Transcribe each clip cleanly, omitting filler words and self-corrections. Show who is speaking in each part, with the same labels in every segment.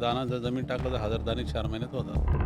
Speaker 1: दाना जर जमीन टाकलं तर 1000 दाणे 4 महिन्यात होतात.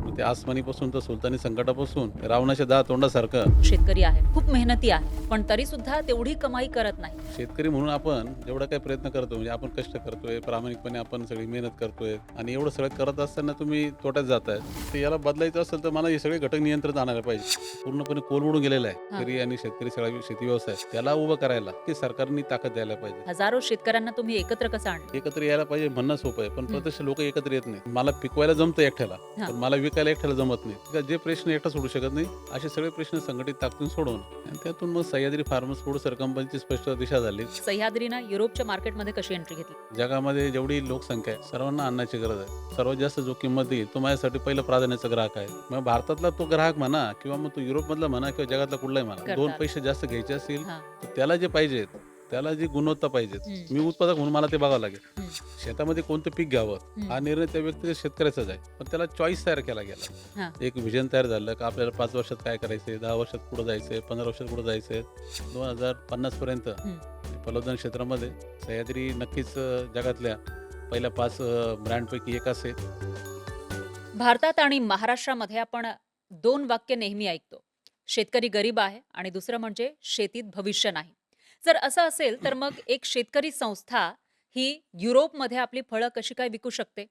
Speaker 1: मग ते आसमानीपासून तर सुलतानी संकटापासून रावणाच्या 10 तोंडासारखं.
Speaker 2: शेतकरी आहे, खूप मेहनती आहे, पण तरी सुद्धा तेवढी कमाई करत नाही.
Speaker 1: शेतकरी म्हणून आपण जेवढा काही प्रयत्न करतो म्हणजे आपण कष्ट करतोय, प्रामाणिकपणे आपण सगळी मेहनत करतोय आणि एवढं सगळं करत असताना तुम्ही तोट्यात जाताय. तर याला बदलायचं असेल तर मला हे सगळे घटक नियंत्रित आणायला पाहिजे. पूर्णपणे कोलमडून गेलेला आहे.
Speaker 2: हां.
Speaker 1: शेतकरी आणि शेतकरी सगळा शेती व्यवसाय त्याला उभं करायला की सरकारने ताकद द्यायला पाहिजे.
Speaker 2: हजारो शेतकऱ्यांना तुम्ही एकत्र कसं आणलं?
Speaker 1: एकत्र यायला पाहिजे म्हणणं सोपं आहे, पण
Speaker 2: हं.
Speaker 1: प्रत्यक्ष लोक एकत्र येत नाही. मला पिकवायला जमतं एकट्याला,
Speaker 2: हां.
Speaker 1: पण मला विकायला एकट्याला जमत नाही. तर जे प्रश्न एकटा सोडू शकत नाही, असे सगळे प्रश्न संघटित ताकदीने सोडवून आणि त्यातून मग सह्याद्री फार्मर्स फूड सर कंपनीची स्पष्ट दिशा झाली.
Speaker 2: सह्याद्रीनं युरोपच्या मार्केटमध्ये कशी एंट्री घेतली?
Speaker 1: जगामध्ये जेवढी लोकसंख्या आहे, सर्वांना अन्नाची गरज आहे. सर्वात जास्त जो किंमत देईल, तो माझ्यासाठी पहिला प्राधान्याचा ग्राहक आहे. मग भारतातला तो ग्राहक म्हणा किंवा मग तो युरोपमधला म्हणा किंवा जगातला कुठलाही म्हणा, 2
Speaker 2: करतात.
Speaker 1: पैसे जास्त घ्यायचे असतील,
Speaker 2: हां.
Speaker 1: तर त्याला जे पाहिजेत, त्याला जी गुणवत्ता पाहिजेत.
Speaker 2: हं.
Speaker 1: मी उत्पादक म्हणून मला ते बघावं लागेल.
Speaker 2: हं.
Speaker 1: शेतामध्ये कोणतं पीक घ्यावं
Speaker 2: हं.
Speaker 1: हा निर्णय त्या व्यक्तीच्या शेतकऱ्याचाच आहे. पण त्याला चॉईस तयार केला गेला.
Speaker 2: हां.
Speaker 1: एक व्हिजन तयार झालं का आपल्याला 5 वर्षात काय करायचंय, 10 वर्षात पुढे जायचंय, 15 वर्षात पुढे जायचंय. 2050 पर्यंत
Speaker 2: हं.
Speaker 1: फलोत्पादन क्षेत्रामध्ये सह्याद्री नक्कीच जगातल्या पहिल्या 5 ब्रँडपैकी एक असेल.
Speaker 2: भारतात आणि महाराष्ट्रामध्ये आपण 2 वाक्य नेहमी ऐकतो. शेतकरी गरीब आहे आणि दुसरं म्हणजे शेतीत भविष्य नाही. जर असं असेल तर मग एक शेतकरी संस्था ही युरोपमध्ये आपली फळं कशी काय विकू शकते?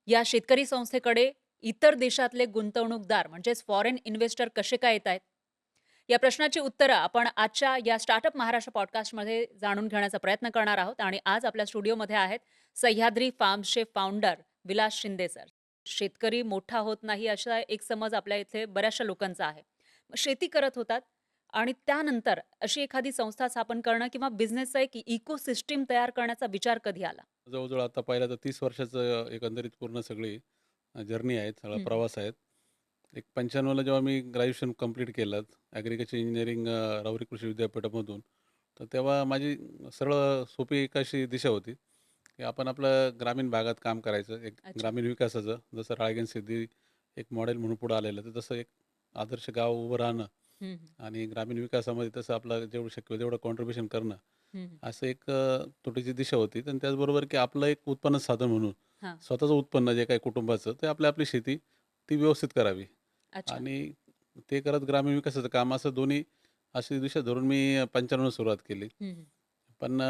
Speaker 2: या शेतकरी संस्थेकडे इतर देशातले गुंतवणूकदार म्हणजेच फॉरेन इन्व्हेस्टर कसे काय येतायत? या प्रश्नाची उत्तरं आपण आजच्या या स्टार्टअप महाराष्ट्र पॉडकास्टमध्ये जाणून घेण्याचा प्रयत्न करणार आहोत आणि आज आपल्या स्टुडिओमध्ये आहेत सह्याद्री फार्म्सचे फाउंडर विलास शिंदे सर. शेतकरी मोठा होत नाही असा एक समज आपल्या इथे बऱ्याचशा लोकांचा आहे. मग शेती करत होतात आणि त्यानंतर अशी एखादी संस्था स्थापन करणं किंवा बिझनेसचा एक इकोसिस्टीम तयार करण्याचा विचार कधी आला?
Speaker 1: जवळ-जवळ आता पाहिलं तर 30 वर्षाचं एकंदरीत पूर्ण सगळी जर्नी आहे, सगळा
Speaker 2: हं.
Speaker 1: प्रवास आहे. एक 95ला जेव्हा मी ग्रॅज्युएशन कंप्लीट केलं, ॲग्रिकल्चर इंजिनिअरिंग राहुरी कृषी विद्यापीठामधून, तर तेव्हा माझी सरळ सोपी एक अशी दिशा होती, की आपण आपलं ग्रामीण भागात काम करायचं. एक
Speaker 2: अच्छा.
Speaker 1: ग्रामीण विकासाचं जसं राळेगण सिद्धी एक मॉडेल म्हणून पुढे आलेलं, तर तसं एक आदर्श गाव उभं राहणं
Speaker 2: हं, हं.
Speaker 1: आणि ग्रामीण विकासामध्ये तसं आपलं जेवढं शक्य होईल तेवढं कॉन्ट्रिब्युशन करणं,
Speaker 2: हं, हं.
Speaker 1: असं एक छोटीशी दिशा होती. आणि त्याचबरोबर की आपलं एक उत्पन्न साधन म्हणून
Speaker 2: हां.
Speaker 1: स्वतःचं उत्पन्न जे काही कुटुंबाचं, ते आपली शेती ती व्यवस्थित करावी.
Speaker 2: अच्छा.
Speaker 1: आणि ते करत ग्रामीण विकासाचं काम असं दोन्ही अशी दिशा धरून मी 95 सुरुवात केली.
Speaker 2: हं, हं.
Speaker 1: पण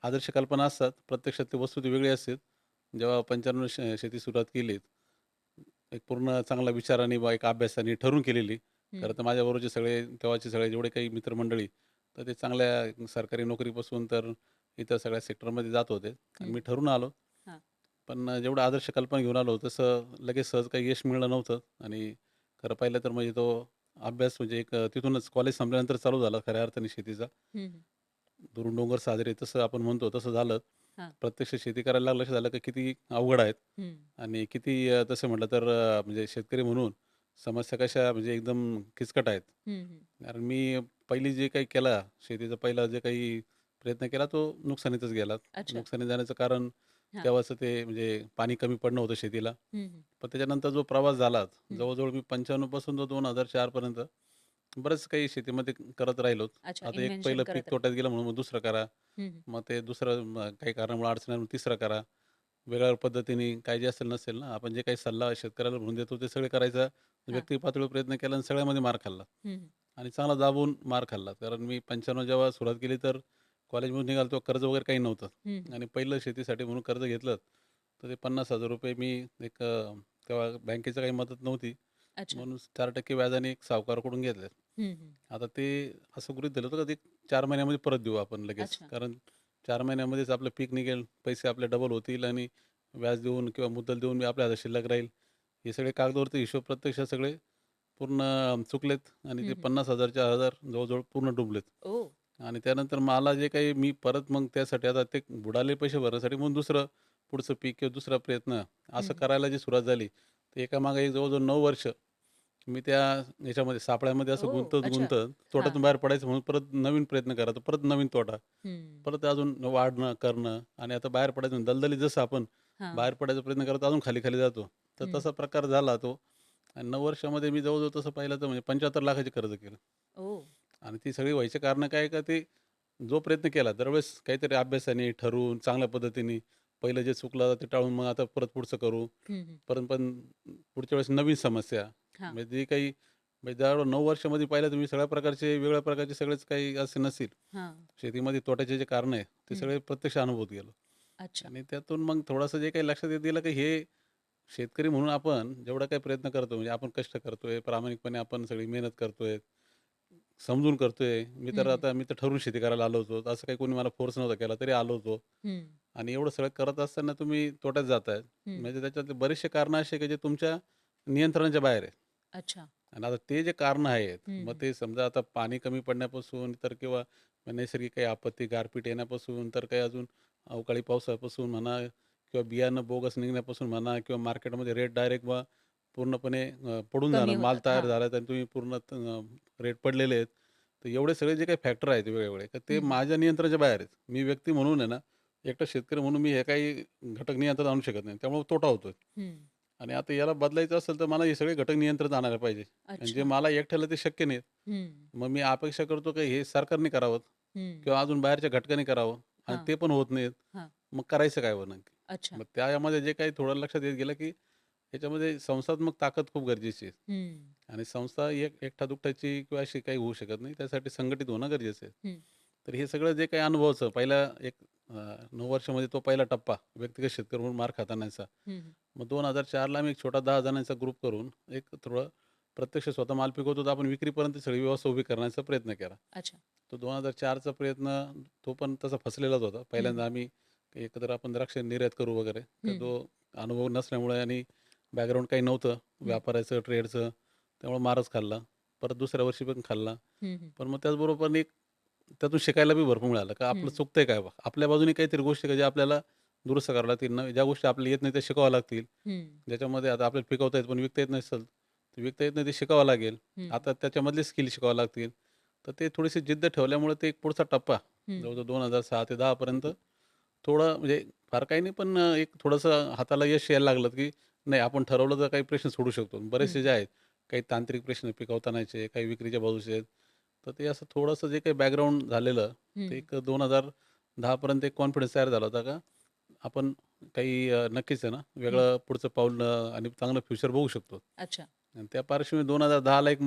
Speaker 1: आदर्श कल्पना असतात. प्रत्यक्षात ती वस्तू ती वेगळी असते. जेव्हा 95 शेती सुरुवात केली, एक पूर्ण चांगला विचाराने बा एक अभ्यासाने ठरवून केलेली. खरं
Speaker 2: हं.
Speaker 1: तर माझ्याबरोबरचे सगळे तेव्हाचे सगळे जेवढे काही मित्रमंडळी, तर ते चांगल्या सरकारी नोकरीपासून तर इतर सगळ्या सेक्टरमध्ये जात होते आणि
Speaker 2: हं.
Speaker 1: मी ठरून आलो.
Speaker 2: हां.
Speaker 1: पण जेवढं आदर्श कल्पना घेऊन आलो तसं लगेच सहज काही यश मिळलं नव्हतं. आणि खरं पाहिलं तर म्हणजे तो अभ्यास म्हणजे एक तिथूनच कॉलेज संपल्यानंतर चालू झाला खऱ्या अर्थाने शेतीचा.
Speaker 2: हं, हं.
Speaker 1: दुरून डोंगर साजरे तसं आपण म्हणतो तसं झालं.
Speaker 2: हां.
Speaker 1: प्रत्यक्ष शेती करायला लागलं, लक्षात झालं की किती अवघड आहेत
Speaker 2: हं.
Speaker 1: आणि किती तसं म्हटलं तर म्हणजे शेतकरी म्हणून समस्या कशा म्हणजे एकदम किचकट आहेत.
Speaker 2: हं, हं.
Speaker 1: कारण मी पहिली जे काही केला शेतीचा पहिला जे काही प्रयत्न केला तो नुकसानीतच गेला.
Speaker 2: अच्छा.
Speaker 1: नुकसानी जाण्याचं कारण
Speaker 2: हां.
Speaker 1: तेव्हाचं ते म्हणजे पाणी कमी पडणं होतं शेतीला.
Speaker 2: हं, हं.
Speaker 1: पण त्याच्यानंतर जो प्रवास झाला,
Speaker 2: हं.
Speaker 1: जवळ मी 95 पासून तो 2004 पर्यंत बरंच काही शेतीमध्ये करत राहिलो.
Speaker 2: अच्छा.
Speaker 1: आता एक
Speaker 2: इन्व्हेन्शन
Speaker 1: पहिलं पीक
Speaker 2: करत राहिले.
Speaker 1: तोट्यात गेलं म्हणून मग दुसरं करा.
Speaker 2: हं, हं.
Speaker 1: मग ते दुसरं काही कारणामुळे अडचण आली, मग तिसरं करा. वेगळ्या पद्धतीने काय जे असेल नसेल ना, आपण जे काही सल्ला शेतकऱ्याला म्हणून देतो ते सगळे करायचा
Speaker 2: हां.
Speaker 1: व्यक्ती पातळीवर प्रयत्न केला आणि सगळ्यामध्ये मार खाल्ला.
Speaker 2: हं, हं.
Speaker 1: आणि चांगला दाबून मार खाल्ला. कारण मी 95 जेव्हा सुरुवात केली तर कॉलेजमधून निघालो तेव्हा कर्ज वगैरे काही नव्हतं.
Speaker 2: हं, हं.
Speaker 1: आणि पहिलं शेतीसाठी म्हणून कर्ज घेतलं, तर ते ₹50,000 मी एक तेव्हा बँकेची काही मदत नव्हती.
Speaker 2: अच्छा.
Speaker 1: म्हणून 4% व्याजाने एक सावकाराकडून घेतले.
Speaker 2: हं, हं.
Speaker 1: आता ते असं गृहीत धरलं होतं का ते 4 महिन्यामध्ये परत देऊ आपण लगेच.
Speaker 2: अच्छा.
Speaker 1: कारण 4 महिन्यामध्येच आपलं पीक निघेल, पैसे आपले डबल होतील आणि व्याज देऊन किंवा मुद्दल देऊन मी आपल्या हातात शिल्लक राहील. हे सगळे कागदावरती हिशोब प्रत्यक्षात सगळे पूर्ण चुकलेत आणि
Speaker 2: हं,
Speaker 1: ते
Speaker 2: हं.
Speaker 1: 50,000च्या 1000 जवळ-जवळ पूर्ण डुबलेत.
Speaker 2: ओह!
Speaker 1: आणि त्यानंतर मला जे काही मी परत मग त्यासाठी आता ते बुडाले पैसे भरण्यासाठी म्हणून दुसरं पुढचं पीक किंवा दुसरा प्रयत्न
Speaker 2: हं,
Speaker 1: असं
Speaker 2: हं.
Speaker 1: करायला जी सुरुवात झाली, ते एकामागे एक जवळ-जवळ 9 वर्ष मी त्या याच्यामध्ये सापळ्यामध्ये असं
Speaker 2: ओह! अच्छा.
Speaker 1: गुंतत-गुंतत
Speaker 2: हां,
Speaker 1: तोट्यातून
Speaker 2: हां.
Speaker 1: बाहेर पडायचं म्हणून परत नवीन प्रयत्न करायचा, परत नवीन तोटा,
Speaker 2: हं.
Speaker 1: परत अजून वाढणं, करणं आणि आता बाहेर पडायचं म्हणजे दलदलीत जसं आपण
Speaker 2: हां.
Speaker 1: बाहेर पडायचा प्रयत्न करतो अजून खाली-खाली जातो. तर
Speaker 2: हं.
Speaker 1: तसा प्रकार झाला तो. आणि 9 वर्षामध्ये मी जवळ तसं पाहिलं तर म्हणजे 75,00,000चे कर्ज केलं.
Speaker 2: ओह!
Speaker 1: आणि ती सगळी व्हायची कारणं काय का ते जो प्रयत्न केला दरवेळेस काहीतरी अभ्यासाने, ठरवून, चांगल्या पद्धतीने पहिलं जे चुकलं ते टाळून मग आता परत पुढचं करू.
Speaker 2: हं, हं.
Speaker 1: पण पुढच्या वेळेस नवीन समस्या
Speaker 2: हां,
Speaker 1: म्हणजे जे काही म्हणजे जवळ 9 वर्षामध्ये पाहिलं तुम्ही सगळ्या प्रकारचे वेगवेगळ्या प्रकारचे सगळेच काही असे नसतील.
Speaker 2: हां.
Speaker 1: शेतीमध्ये तोट्याचे जे कारणं आहे ते
Speaker 2: हं.
Speaker 1: सगळे प्रत्यक्ष अनुभवत गेलो.
Speaker 2: अच्छा.
Speaker 1: आणि त्यातून मग थोडंसं जे काही लक्षात येत गेलं, की हे शेतकरी म्हणून आपण जेवढा काही प्रयत्न करतो, म्हणजे आपण कष्ट करतोय, प्रामाणिकपणे आपण सगळी मेहनत करतोय, समजून करतोय.
Speaker 2: हं, हं.
Speaker 1: मी तर ठरवून शेती करायला आलो होतो. असं काही कोणी मला फोर्स नव्हता केला, तरी आलो होतो.
Speaker 2: हं,
Speaker 1: आणि एवढं सगळं करत असताना तुम्ही तोट्यात जाताय.
Speaker 2: हं.
Speaker 1: म्हणजे त्याच्यातले बरेचसे कारणं असे, की जे तुमच्या नियंत्रणाच्या बाहेर आहे.
Speaker 2: अच्छा.
Speaker 1: आणि आता ते जे कारणं आहेत,
Speaker 2: हं,
Speaker 1: मग
Speaker 2: हं.
Speaker 1: ते समजा आता पाणी कमी पडण्यापासून तर किंवा नैसर्गिक काही आपत्ती, गारपीट येण्यापासून तर काही अजून अवकाळी पावसापासून म्हणा किंवा बियाणं बोगस निघण्यापासून म्हणा किंवा मार्केटमध्ये रेट डायरेक्ट पूर्णपणे पडून
Speaker 2: कमी
Speaker 1: जाणं. माल
Speaker 2: होतात.
Speaker 1: तयार
Speaker 2: हां.
Speaker 1: झाला आणि तुम्ही पूर्ण रेट पडलेले आहेत. तर एवढे सगळे जे काही फॅक्टर आहेत वेगवेगळे, तर ते
Speaker 2: हं, हं.
Speaker 1: माझ्या नियंत्रणाच्या बाहेर आहेत. मी व्यक्ती म्हणून आहे ना, एकटा शेतकरी म्हणून मी हे काही घटक नियंत्रणात आणू शकत नाही. त्यामुळे तोटा होतोय.
Speaker 2: हं.
Speaker 1: आणि आता याला बदलायचं असेल तर मला हे सगळे घटक नियंत्रणात आणायला पाहिजे. आणि जे
Speaker 2: अच्छा.
Speaker 1: मला एकट्याला ते शक्य नाहीत.
Speaker 2: हं,
Speaker 1: मग मी अपेक्षा करतो की हे सरकारने करावं
Speaker 2: हं.
Speaker 1: किंवा अजून बाहेरच्या घटकांनी करावं आणि
Speaker 2: हां,
Speaker 1: ते पण होत नाहीत.
Speaker 2: हां.
Speaker 1: मग करायचं काय नक्की?
Speaker 2: अच्छा.
Speaker 1: मग त्यामध्ये जे काही थोडं लक्षात येत गेलं की ह्याच्यामध्ये संस्थात्मक ताकद खूप गरजेची आहे.
Speaker 2: हं,
Speaker 1: आणि संस्था एकटा-दुकटाची किंवा अशी काही होऊ शकत नाही. त्यासाठी संघटित होणं गरजेचं आहे.
Speaker 2: हं.
Speaker 1: तर हे सगळं जे काही अनुभवाचं पहिला 9 वर्षामध्ये तो पहिला टप्पा व्यक्तिगत शेतकरी म्हणून मार खातानाचा.
Speaker 2: हं, हं.
Speaker 1: मग 2004ला आम्ही एक छोटा 10 जणांचा ग्रुप करून एक थोडं प्रत्यक्ष स्वतः माल पिकवतो तर आपण विक्रीपर्यंत सगळी व्यवस्था उभी करण्याचा प्रयत्न केला.
Speaker 2: अच्छा.
Speaker 1: तो 2004चा प्रयत्न तो पण तसा फसलेलाच होता.
Speaker 2: हं,
Speaker 1: पहिल्यांदा आम्ही एकत्र आपण द्राक्ष निर्यात करू वगैरे. तर
Speaker 2: हं,
Speaker 1: तो अनुभव नसल्यामुळे आणि बॅकग्राऊंड काही नव्हतं
Speaker 2: हं,
Speaker 1: व्यापाराचं, ट्रेडचं. त्यामुळे मारच खाल्ला. परत दुसऱ्या वर्षी पण खाल्ला.
Speaker 2: हं, हं,
Speaker 1: पण मग त्याचबरोबर एक त्यातून शिकायला बी भरपूर मिळालं, का आपलं
Speaker 2: हं,
Speaker 1: चुकतंय काय बा? आपल्या बाजूने काहीतरी गोष्टी का ज्या आपल्याला दुरुस्त कराव्या लागतील. ज्या गोष्टी आपल्याला येत नाही त्या शिकाव्या लागतील.
Speaker 2: हं,
Speaker 1: ज्याच्यामध्ये आता आपल्याला पिकवता येत पण विकता येत नसेल, तर विकता येत नाही ते शिकावं लागेल.
Speaker 2: हं,
Speaker 1: आता त्याच्यामधले स्किल शिकावे लागतील. तर ते थोडीशी जिद्द ठेवल्यामुळे ते एक पुढचा टप्पा
Speaker 2: हं.
Speaker 1: जवळ-जवळ 2006 ते 10 पर्यंत थोडं म्हणजे फार काही नाही, पण एक थोडंसं हाताला यश यायला लागलं, की नाही आपण ठरवलं तर काही प्रश्न सोडू शकतो.
Speaker 2: हं,
Speaker 1: बरेचसे जे
Speaker 2: हं,
Speaker 1: आहेत, काही तांत्रिक प्रश्न पिकवतानाचे, काही विक्रीच्या बाजूचे आहेत. तर ते असं थोडंसं जे काही बॅकग्राऊंड झालेलं, ते
Speaker 2: हं.
Speaker 1: एक 2010 पर्यंत एक कॉन्फिडन्स तयार झाला होता का आपण काही नक्कीच आहे ना,
Speaker 2: हं.
Speaker 1: वेगळं पुढचं पाऊल आणि चांगलं फ्युचर बघू शकतो.
Speaker 2: अच्छा.
Speaker 1: आणि त्या पार्श्वभूमीवर 2010ला एक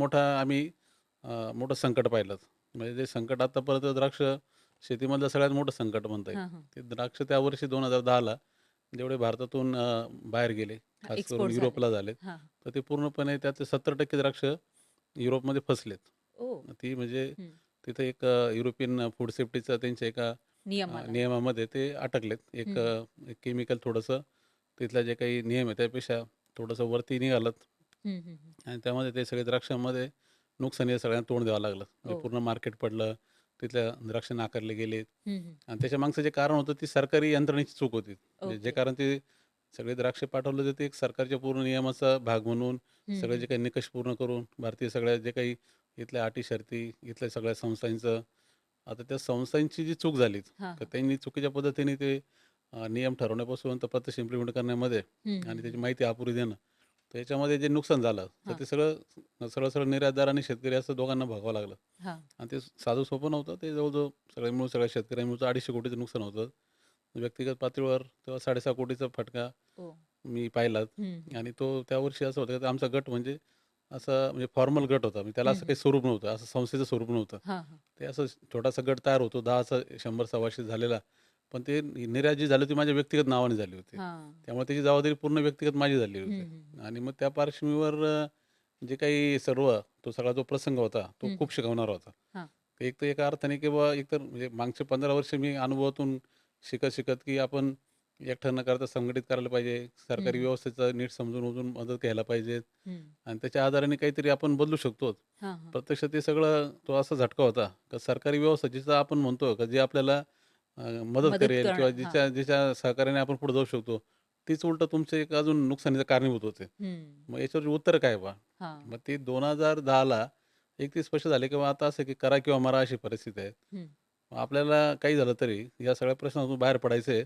Speaker 1: मोठं संकट पाहिलं. म्हणजे ते संकट आतापर्यंत द्राक्ष शेतीमधलं सगळ्यात मोठं संकट म्हणता येईल.
Speaker 2: हां, हां.
Speaker 1: ते द्राक्ष त्या वर्षी 2010ला जेवढे भारतातून बाहेर गेले, खास करून
Speaker 2: एक्सपोर्ट झाले.
Speaker 1: युरोपला झालेत,
Speaker 2: हां.
Speaker 1: तर ते पूर्णपणे त्यातले 70% द्राक्ष युरोपमध्ये फसलेत.
Speaker 2: ओह!
Speaker 1: ती म्हणजे
Speaker 2: हं.
Speaker 1: तिथं एक युरोपियन फूड सेफ्टीचं त्यांच्या एका
Speaker 2: नियम आला.
Speaker 1: नियमामध्ये ते अटकलेत.
Speaker 2: हं, हं.
Speaker 1: एक केमिकल थोडंसं तिथल्या जे काही नियम आहे त्यापेक्षा थोडंसं वरती निघालं
Speaker 2: हं, हं, हं.
Speaker 1: आणि त्यामध्ये ते सगळे द्राक्षांमध्ये नुकसान हे सगळ्यांना तोंड द्यावं लागलं. म्हणजे
Speaker 2: ओह!
Speaker 1: पूर्ण मार्केट पडलं. तिथल्या द्राक्ष नाकारले गेले
Speaker 2: हं, हं.
Speaker 1: आणि त्याच्या मागचं जे कारण होतं ती सरकारी यंत्रणेची चूक होती. म्हणजे जे
Speaker 2: ओके.
Speaker 1: कारण ते सगळे द्राक्ष पाठवले होते ते एक सरकारच्या पूर्ण नियमाचा भाग म्हणून
Speaker 2: हं,
Speaker 1: सगळे
Speaker 2: हं.
Speaker 1: जे काही निकष पूर्ण करून भारतीय सगळ्या जे काही इथल्या अटी शर्ती, इथल्या सगळ्या संस्थांचं आता त्या संस्थांची जी चूक झाली,
Speaker 2: हां,
Speaker 1: तर
Speaker 2: हां.
Speaker 1: त्यांनी चुकीच्या पद्धतीने ते नियम ठरवण्यापासून तर प्रत्यक्ष इम्प्लिमेंट करण्यामध्ये
Speaker 2: हं, हं,
Speaker 1: आणि त्याची
Speaker 2: हं.
Speaker 1: माहिती अपुरी देणं, तर याच्यामध्ये जे नुकसान झालं, तर
Speaker 2: हां,
Speaker 1: ते सरळ-सरळ निर्यातदार आणि शेतकरी असं दोघांना भोगावं लागलं.
Speaker 2: हां.
Speaker 1: आणि ते साधं सोपं नव्हतं. ते जवळ-जवळ सगळे मिळून सगळ्या शेतकऱ्यांनी मिळून 250 कोटीचं नुकसान होतं. व्यक्तिगत पातळीवर तेव्हा 6.5 कोटीचा फटका
Speaker 2: ओह!
Speaker 1: मी पाहिला.
Speaker 2: हं, हं.
Speaker 1: आणि तो त्या वर्षी असं होतं की आमचा गट म्हणजे असं म्हणजे फॉर्मल गट होता. म्हणजे त्याला
Speaker 2: हं,
Speaker 1: असं
Speaker 2: हं.
Speaker 1: काही स्वरूप नव्हतं. असं संस्थेचं स्वरूप नव्हतं.
Speaker 2: हां, हां.
Speaker 1: ते असं छोटासा गट तयार होतो 10चा 100 सव्वाशे झालेला. पण ते निर्यात जी झाली होती माझ्या व्यक्तिगत नावाने झाली होती.
Speaker 2: हां.
Speaker 1: त्यामुळे त्याची जबाबदारी पूर्ण व्यक्तिगत माझी झाली होती.
Speaker 2: हं, हं, हं.
Speaker 1: आणि मग त्या पार्श्वभूमीवर जे काही सर्व तो सगळा जो प्रसंग होता, तो
Speaker 2: हं, हं.
Speaker 1: खूप शिकवणारा होता.
Speaker 2: हां.
Speaker 1: एक तर एका अर्थाने किंवा एकतर म्हणजे मागचे 15 वर्ष मी अनुभवातून शिकत-शिकत की आपण एकटं न करता संघटित करायला पाहिजे.
Speaker 2: हं,
Speaker 1: सरकारी
Speaker 2: हं.
Speaker 1: व्यवस्थेचं नीट समजून-उमजून मदत घ्यायला पाहिजे
Speaker 2: हं.
Speaker 1: आणि त्याच्या आधाराने काहीतरी आपण बदलू शकतो.
Speaker 2: हां, हां.
Speaker 1: प्रत्यक्ष ते सगळं तो असा झटका होता, का सरकारी व्यवस्था जिचं आपण म्हणतो का जे आपल्याला मदत
Speaker 2: मदत
Speaker 1: करेल किंवा
Speaker 2: करणं. हां.
Speaker 1: जिच्या सहकार्याने आपण पुढे जाऊ शकतो, तीच उलटं तुमचे एक अजून नुकसानीचं कारणीभूत होते.
Speaker 2: हं.
Speaker 1: मग याच्यावर उत्तर काय बा?
Speaker 2: हां.
Speaker 1: मग ते 2010ला एक ते स्पष्ट झाले, की बा आता असं की करा किंवा मरा अशी परिस्थिती आहे.
Speaker 2: हं.
Speaker 1: मग आपल्याला काही झालं तरी या सगळ्या प्रश्नातून बाहेर पडायचं आहे,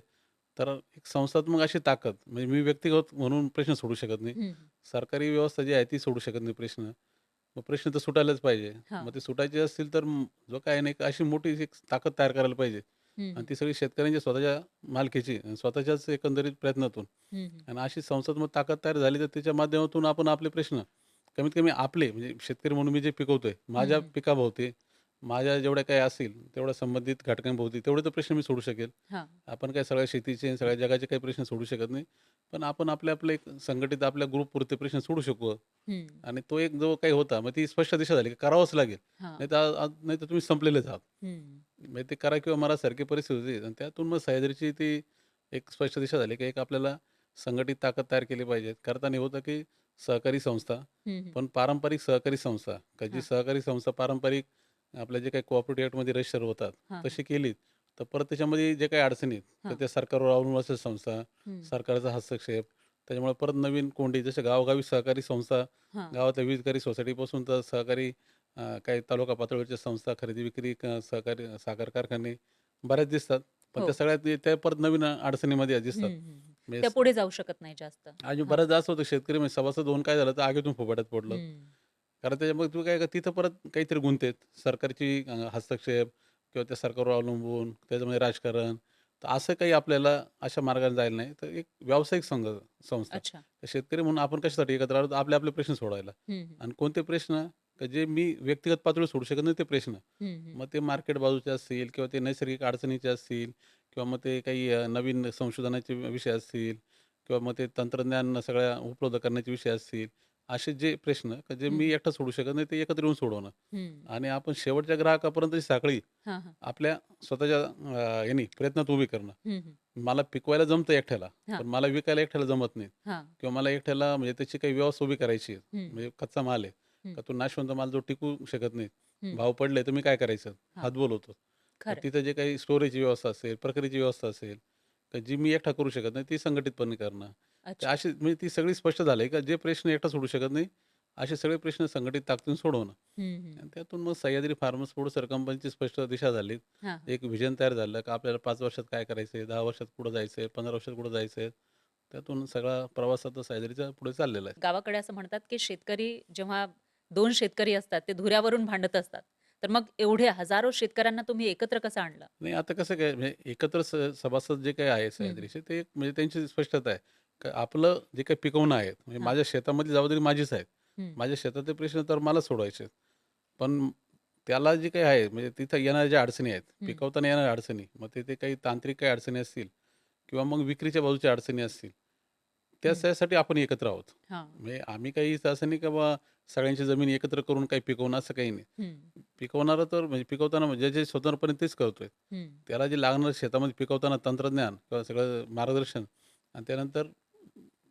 Speaker 1: तर एक संस्थात्मक अशी ताकद म्हणजे मी व्यक्तिगत म्हणून प्रश्न सोडवू शकत नाही.
Speaker 2: हं, हं.
Speaker 1: सरकारी व्यवस्था जी आहे ती सोडवू शकत नाही प्रश्न. मग प्रश्न तर सुटायलाच पाहिजे.
Speaker 2: हां.
Speaker 1: मग ते सुटायचे असतील तर जो काही नाही एक अशी मोठी एक ताकद तयार करायला पाहिजे,
Speaker 2: हं,
Speaker 1: आणि
Speaker 2: हं.
Speaker 1: ती सगळी शेतकऱ्यांच्या स्वतःच्या मालकीची आणि स्वतःच्याच एकंदरीत प्रयत्नातून
Speaker 2: हं, हं.
Speaker 1: आणि अशी संसद ताकद तयार झाली तर त्याच्या माध्यमातून आपण आपले प्रश्न कमीत कमी आपले म्हणजे शेतकरी म्हणून मी जे पिकवतोय
Speaker 2: हं,
Speaker 1: माझ्या
Speaker 2: हं.
Speaker 1: पिकाभोवती माझ्या जेवढ्या काही असतील तेवढ्या संबंधित घटकांभोवती तेवढे तर प्रश्न मी सोडू शकेल.
Speaker 2: हां.
Speaker 1: आपण काय सगळ्या शेतीचे आणि सगळ्या जगाचे काही प्रश्न सोडू शकत नाही. पण आपण आपले एक संघटित आपल्या ग्रुपपुरते प्रश्न सोडू शकू.
Speaker 2: हं.
Speaker 1: आणि तो एक जो काही होता मग ती स्पष्ट दिशा झाली की करावंच लागेल.
Speaker 2: हां.
Speaker 1: नाहीतर तुम्ही संपलेलेच आहात.
Speaker 2: हं.
Speaker 1: म्हणजे ते करा किंवा मरा सारखी परिस्थिती होती आणि त्यातून मग सह्याद्रीची ती एक स्पष्ट दिशा झाली की एक आपल्याला संघटित ताकद तयार केली पाहिजे. करताना होतं की सहकारी संस्था,
Speaker 2: हं, हं.
Speaker 1: पण पारंपरिक सहकारी संस्था, का जी
Speaker 2: हां.
Speaker 1: सहकारी संस्था पारंपरिक आपल्या जे काही कोऑपरेटिव्ह ॲक्टमध्ये रजिस्टर होतात,
Speaker 2: हां, हां.
Speaker 1: तशी केलीत, तर परत त्याच्यामध्ये जे काही अडचणी आहेत, तर
Speaker 2: हां.
Speaker 1: त्या सरकारवर अवलंबून असेल संस्था,
Speaker 2: हं.
Speaker 1: सरकारचा हस्तक्षेप, त्याच्यामुळे परत नवीन कोंडी जसे गावोगावी सहकारी संस्था,
Speaker 2: हां.
Speaker 1: गावातल्या वीजकारी सोसायटीपासून तर सहकारी काही तालुका पातळीवरच्या संस्था, खरेदी विक्री, सहकारी साखर कारखाने बऱ्याच दिसतात. पण त्या
Speaker 2: हो.
Speaker 1: सगळ्यात त्या परत नवीन अडचणीमध्ये दिसतात.
Speaker 2: हं, हं, हं.
Speaker 1: म्हणजे
Speaker 2: त्या पुढे जाऊ शकत नाही जास्त.
Speaker 1: आणि
Speaker 2: हां.
Speaker 1: बऱ्याचदा असं होतं शेतकरी म्हणजे सभासद होऊन काय झालं तर आगीतून फुफाट्यात पडलं.
Speaker 2: हं.
Speaker 1: कारण त्याच्यामुळे तुम्ही काय तिथं परत काहीतरी गुंतेत. सरकारची हस्तक्षेप किंवा त्या सरकारवर अवलंबून त्याच्यामध्ये राजकारण. तर असं काही आपल्याला अशा मार्गाने जायला नाही. तर एक व्यावसायिक संस्था.
Speaker 2: अच्छा.
Speaker 1: तर शेतकरी म्हणून आपण कशासाठी एकत्र आलो तर आपले आपले प्रश्न सोडवायला.
Speaker 2: हं, हं.
Speaker 1: आणि कोणते प्रश्न का जे मी व्यक्तिगत पातळीवर सोडू शकत नाही ते प्रश्न.
Speaker 2: हं, हं.
Speaker 1: मग ते मार्केट बाजूचे असतील किंवा ते नैसर्गिक अडचणीचे असतील किंवा मग ते काही नवीन संशोधनाचे विषय असतील किंवा मग ते तंत्रज्ञान सगळ्या उपलब्ध करण्याचे विषय असतील. असे जे प्रश्न का जे
Speaker 2: हं,
Speaker 1: मी
Speaker 2: हं.
Speaker 1: एकटा सोडू शकत नाही ते एकत्र येऊन सोडवणं.
Speaker 2: हं.
Speaker 1: आणि आपण शेवटच्या ग्राहकापर्यंतची साखळी
Speaker 2: हां, हां.
Speaker 1: आपल्या स्वतःच्या ह्यानी प्रयत्नात उभी करणं.
Speaker 2: हं, हं.
Speaker 1: मला पिकवायला जमतं एकट्याला,
Speaker 2: हां,
Speaker 1: पण मला विकायला एकट्याला जमत नाही
Speaker 2: हां.
Speaker 1: किंवा मला एकट्याला म्हणजे त्याची काही व्यवस्था उभी करायची आहे.
Speaker 2: हं,
Speaker 1: म्हणजे कच्चा माल आहे.
Speaker 2: हं,
Speaker 1: का तो नाशवंत माल जो टिकू शकत नाही.
Speaker 2: हं.
Speaker 1: भाव पडले तर मी काय करायचं?
Speaker 2: हां.
Speaker 1: हातबोल होतो. तर
Speaker 2: खरं
Speaker 1: तिथं जे काही स्टोरेजची व्यवस्था असेल, प्रक्रियेची व्यवस्था असेल, तर जी मी एकटा करू शकत नाही ती संघटितपणे करणं. तर
Speaker 2: अच्छा.
Speaker 1: अशी म्हणजे ती सगळी स्पष्ट झाली का जे प्रश्न एकटा सोडू शकत नाही, असे सगळे प्रश्न संघटित ताकदीने सोडवणं.
Speaker 2: हं, हं.
Speaker 1: आणि त्यातून मग सह्याद्री फार्मर्स प्रोड्युसर कंपनीची स्पष्ट दिशा झाली.
Speaker 2: हां, हां.
Speaker 1: एक व्हिजन तयार झालं का आपल्याला 5 वर्षात काय करायचं आहे, 10 वर्षात पुढे जायचं आहे, 15 वर्षात पुढे जायचं आहे. त्यातून सगळा प्रवास आता सह्याद्रीचा पुढे चाललेला आहे.
Speaker 2: गावाकडे असं म्हणतात, की शेतकरी जेव्हा 2 शेतकरी असतात, ते धुऱ्यावरून भांडत असतात. तर मग एवढे हजारो शेतकऱ्यांना तुम्ही एकत्र कसं आणलं?
Speaker 1: नाही आता कसं काय म्हणजे एकत्र सभासद जे काही आहे
Speaker 2: हं, हं.
Speaker 1: सह्याद्रीचे ते एक म्हणजे त्यांची स्पष्टता आहे. का आपलं जे काही पिकवणं आहे म्हणजे
Speaker 2: हां.
Speaker 1: माझ्या शेतामधली जबाबदारी माझीच आहे.
Speaker 2: हं,
Speaker 1: माझ्या शेतातले प्रश्न तर मलाच सोडवायचे आहेत. पण त्याला जे काही आहे म्हणजे तिथं येणाऱ्या ज्या अडचणी आहेत,
Speaker 2: हं,
Speaker 1: पिकवताना येणाऱ्या अडचणी, मग ते काही तांत्रिक काही अडचणी असतील किंवा मग विक्रीच्या बाजूच्या अडचणी असतील,
Speaker 2: हं.
Speaker 1: त्यासाठी आपण एकत्र आहोत.
Speaker 2: हां.
Speaker 1: म्हणजे आम्ही काही इथं असं नाही की बाबा सगळ्यांची जमीन एकत्र करून काही पिकवणं असं काही नाही.
Speaker 2: हं,
Speaker 1: पिकवणारं तर म्हणजे पिकवताना म्हणजे जे स्वतंत्रपणे तेच करतोय.
Speaker 2: हं,
Speaker 1: त्याला जे लागणारं शेतामध्ये पिकवताना तंत्रज्ञान किंवा सगळं मार्गदर्शन आणि त्यानंतर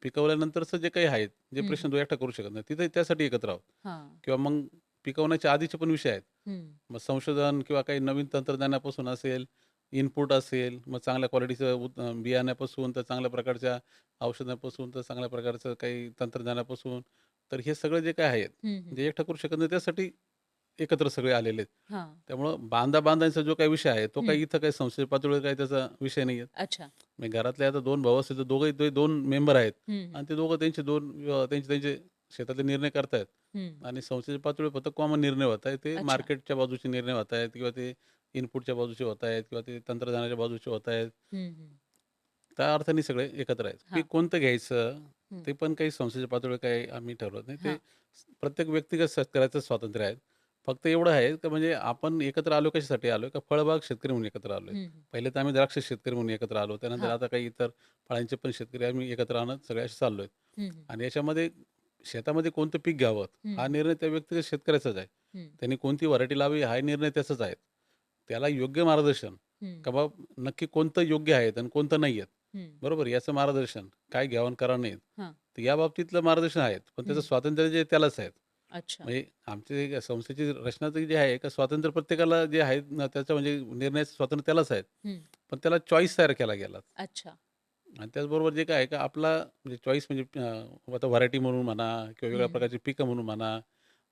Speaker 1: पिकवल्यानंतरचं जे काही आहेत, जे
Speaker 2: हं,
Speaker 1: प्रश्न तो एकटा करू शकत नाही, तिथे त्यासाठी एकत्र आहोत.
Speaker 2: हां.
Speaker 1: किंवा मग पिकवण्याच्या आधीचे पण विषय आहेत.
Speaker 2: हं,
Speaker 1: मग संशोधन किंवा काही नवीन तंत्रज्ञानापासून असेल, इनपुट असेल, मग चांगल्या क्वालिटीचं बियाण्यापासून तर चांगल्या प्रकारच्या औषधापासून तर चांगल्या प्रकारचं काही तंत्रज्ञानापासून, तर हे सगळं जे काही आहेत,
Speaker 2: हं, हं.
Speaker 1: जे एकटं करू शकत नाही त्यासाठी एकत्र सगळे आलेले आहेत.
Speaker 2: हां.
Speaker 1: त्यामुळं बांधायचा जो काही विषय आहे, तो
Speaker 2: हं.
Speaker 1: काही इथं काही संस्थेच्या पातळीवर काही त्याचा विषय नाही आहे.
Speaker 2: अच्छा.
Speaker 1: म्हणजे घरातले आता 2 भाऊ असतील तर दोघंही ते 2 मेंबर आहेत
Speaker 2: हं, हं.
Speaker 1: आणि ते दोघं त्यांचे 2 त्यांचे शेतातले निर्णय करतायत
Speaker 2: हं.
Speaker 1: आणि संस्थेच्या पातळीवर फक्त कॉमन निर्णय होत आहेत. ते
Speaker 2: अच्छा.
Speaker 1: मार्केटच्या बाजूचे निर्णय होत आहेत किंवा ते इनपुटच्या बाजूचे होत आहेत किंवा ते तंत्रज्ञानाच्या बाजूचे होत आहेत.
Speaker 2: हं, हं.
Speaker 1: त्या अर्थाने सगळे एकत्र आहेत.
Speaker 2: हां.
Speaker 1: पीक कोणतं घ्यायचं,
Speaker 2: हं.
Speaker 1: ते पण काही संस्थेच्या पातळीवर काही आम्ही ठरवत नाही. ते
Speaker 2: हां.
Speaker 1: प्रत्येक व्यक्तिगत शेतकऱ्याचं स्वातंत्र्य आहे. फक्त एवढं आहे, की म्हणजे आपण एकत्र आलो कशासाठी आलोय, का फळबाग शेतकरी म्हणून एकत्र आलोय.
Speaker 2: हं, हं.
Speaker 1: पहिले तर आम्ही द्राक्ष शेतकरी म्हणून एकत्र आलो. त्यानंतर
Speaker 2: हां.
Speaker 1: आता काही इतर फळांचे पण शेतकरी आम्ही एकत्र आणत सगळे असे चाललोय.
Speaker 2: हं, हं.
Speaker 1: आणि याच्यामध्ये शेतामध्ये कोणतं पीक घ्यावं,
Speaker 2: हं,
Speaker 1: हा
Speaker 2: हं.
Speaker 1: निर्णय त्या व्यक्तिगत शेतकऱ्याचाच आहे.
Speaker 2: हं.
Speaker 1: त्यांनी कोणती व्हरायटी लावावी हा निर्णय त्याचाच आहे. त्याला योग्य मार्गदर्शन,
Speaker 2: हं.
Speaker 1: का बाबा नक्की कोणतं योग्य आहे आणि कोणतं नाही आहे.
Speaker 2: हं.
Speaker 1: बरोबर याचं मार्गदर्शन, काय घ्यावं आणि करावं नाही.
Speaker 2: हां.
Speaker 1: तर या बाबतीतलं मार्गदर्शन आहे. पण त्याचं
Speaker 2: हं.
Speaker 1: स्वातंत्र्य जे आहे त्यालाच आहे.
Speaker 2: अच्छा.
Speaker 1: म्हणजे आमच्या संस्थेची रचना तर जी आहे, का स्वातंत्र्य प्रत्येकाला जे आहे ना, त्याचं म्हणजे निर्णयाचं स्वातंत्र्य त्यालाच आहे.
Speaker 2: हं.
Speaker 1: पण त्याला चॉईस तयार केला गेला.
Speaker 2: अच्छा.
Speaker 1: आणि त्याचबरोबर जे काय आहे, का आपला म्हणजे चॉईस म्हणजे आता व्हरायटी म्हणून म्हणा किंवा वेगवेगळ्या
Speaker 2: हं, हं.
Speaker 1: प्रकारची पिकं म्हणून म्हणा,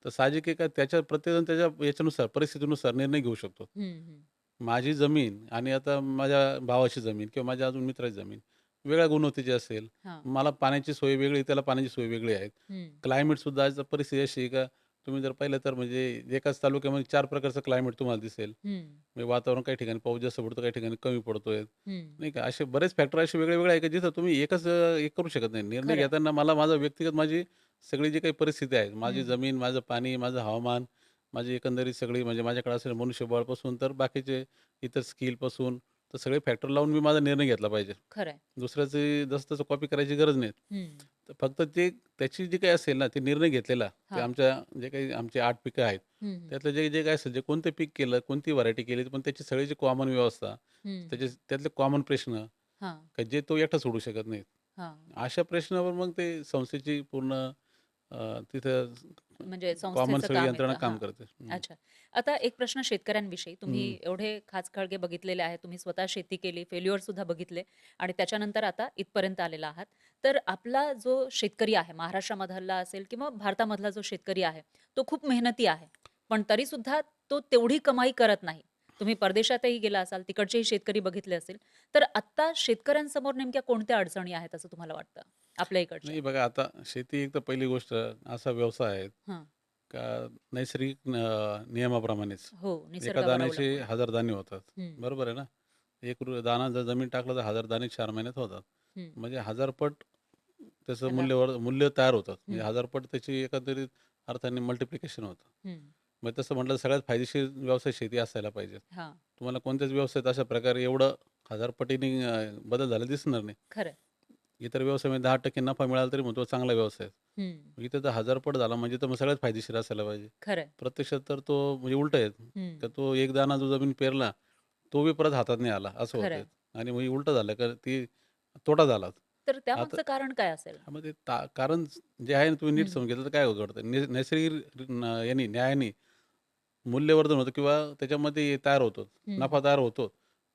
Speaker 1: तर साहजिक आहे का त्याच्या प्रत्येकजण त्याच्या याच्यानुसार, परिस्थितीनुसार निर्णय घेऊ शकतो.
Speaker 2: हं, हं.
Speaker 1: माझी जमीन आणि आता माझ्या भावाची जमीन किंवा माझ्या अजून मित्राची जमीन वेगळ्या गुणवत्तेची असेल.
Speaker 2: हां.
Speaker 1: मला पाण्याची सोय वेगळी, त्याला पाण्याची सोय वेगळी आहे.
Speaker 2: हं.
Speaker 1: क्लायमेटसुद्धा आज परिस्थिती अशी आहे का तुम्ही जर पाहिलं तर म्हणजे एकाच तालुक्यामध्ये 4 प्रकारचं क्लायमेट तुम्हाला दिसेल.
Speaker 2: हं,
Speaker 1: म्हणजे वातावरण काही ठिकाणी पाऊस जास्त पडतो, काही ठिकाणी कमी पडतोय.
Speaker 2: हं.
Speaker 1: नाही का? असे बरेच फॅक्टर असे वेगळे-वेगळे आहे, की जिथं तुम्ही एकच एक करू शकत नाही. निर्णय
Speaker 2: खरं आहे.
Speaker 1: घेताना मला माझा व्यक्तिगत माझी सगळी जी काही परिस्थिती आहे, माझी
Speaker 2: हं,
Speaker 1: जमीन, माझं पाणी, माझं हवामान, माझी एकंदरीत सगळी म्हणजे माझ्याकडे असलेलं मनुष्यबळापासून तर बाकीचे इतर स्किलपासून तर सगळे फॅक्टर लावून मी माझा निर्णय घेतला पाहिजे.
Speaker 2: खरं आहे.
Speaker 1: दुसऱ्याची जसं तसं कॉपी करायची गरज नाही.
Speaker 2: हं.
Speaker 1: तर फक्त ते त्याची जी काही असेल ना, ते निर्णय घेतलेला, ते
Speaker 2: हां.
Speaker 1: आमच्या जे काही आमची 8 पिकं आहेत,
Speaker 2: हं, हं.
Speaker 1: त्यातलं जे जे काही असेल, जे कोणतं पीक केलं, कोणती व्हरायटी केली, पण त्याची सगळ्याची कॉमन व्यवस्था,
Speaker 2: हं,
Speaker 1: त्याचे
Speaker 2: हं.
Speaker 1: त्यातले कॉमन प्रश्न,
Speaker 2: हां,
Speaker 1: का जे तो एकटा सोडू शकत नाही.
Speaker 2: हां.
Speaker 1: अशा प्रश्नावर मग ते संस्थेची पूर्ण तिथं
Speaker 2: म्हणजे
Speaker 1: कॉमन
Speaker 2: संस्थेचं
Speaker 1: सगळी
Speaker 2: काम
Speaker 1: यंत्रणा
Speaker 2: येतं.
Speaker 1: काम
Speaker 2: हां.
Speaker 1: करते. हं.
Speaker 2: अच्छा. आता एक प्रश्न शेतकऱ्यांविषयी. तुम्ही
Speaker 1: हं.
Speaker 2: एवढे खाचखळगे बघितलेले आहेत. तुम्ही स्वतः शेती केली, फेल्युअर सुद्धा बघितले आणि त्याच्यानंतर आता इथपर्यंत आलेला आहात. तर आपला जो शेतकरी आहे, महाराष्ट्रामधला असेल किंवा भारतामधला जो शेतकरी आहे, तो खूप मेहनती आहे. पण तरीसुद्धा तो तेवढी कमाई करत नाही. तुम्ही परदेशातही गेला असाल, तिकडचेही शेतकरी बघितले असेल. तर आत्ता शेतकऱ्यांसमोर नेमक्या कोणत्या अडचणी आहेत असं तुम्हाला वाटतं? आपल्या इकडच्या?
Speaker 1: नाही बघा, आता शेती एक तर पहिली गोष्ट असा व्यवसाय आहे
Speaker 2: हां.
Speaker 1: का नैसर्गिक नियमाप्रमाणेच
Speaker 2: हो,
Speaker 1: एका
Speaker 2: निसर्गावर
Speaker 1: दाण्याचे
Speaker 2: अवलंबून आहे.
Speaker 1: 1000 दाणे होतात.
Speaker 2: हं,
Speaker 1: बरोबर आहे ना? एक दाणा जर जमीन टाकला तर 1000 दाणे 4 महिन्यात होतात.
Speaker 2: हं.
Speaker 1: म्हणजे 1000 पट त्याचं
Speaker 2: त्याला
Speaker 1: मूल्य तयार होतात. म्हणजे
Speaker 2: हं,
Speaker 1: 1000 पट त्याची एकंदरीत अर्थाने मल्टिप्लिकेशन होतं.
Speaker 2: हं.
Speaker 1: मग तसं म्हटलं तर सगळ्यात फायदेशीर व्यवसाय शेती असायला पाहिजे.
Speaker 2: हां,
Speaker 1: तुम्हाला कोणत्याच व्यवसायात अशा प्रकारे एवढं 1000 पटीने बदल झाला दिसणार नाही.
Speaker 2: खरं आहे.
Speaker 1: इतर व्यवसायामध्ये 10% नफा मिळाला तरी म्हणतो चांगला व्यवसाय आहे.
Speaker 2: हं,
Speaker 1: इथे तर 1000 पट झाला म्हणजे तर मग सगळ्यात फायदेशीर असायला पाहिजे.
Speaker 2: खरं आहे.
Speaker 1: प्रत्यक्षात तर तो म्हणजे उलटं आहे.
Speaker 2: हं,
Speaker 1: तर तो एक दाणा जो जमीन पेरला, तो बी परत हातात नाही आला असं
Speaker 2: खरं
Speaker 1: होतंय.
Speaker 2: आहे.
Speaker 1: आणि मग उलटं झालं का ती तोटा झाला.
Speaker 2: तर
Speaker 1: आता
Speaker 2: त्यामागचं कारण काय असेल?
Speaker 1: मग ते कारण जे आहे ना तुम्ही नीट
Speaker 2: हं,
Speaker 1: समजून घेतलं तर काय घडतं नैसर्गिक यानी न्यायाने मूल्यवर्धन होतं किंवा त्याच्यामध्ये तयार होतो,
Speaker 2: हं,
Speaker 1: नफा
Speaker 2: हं.
Speaker 1: तयार होतो.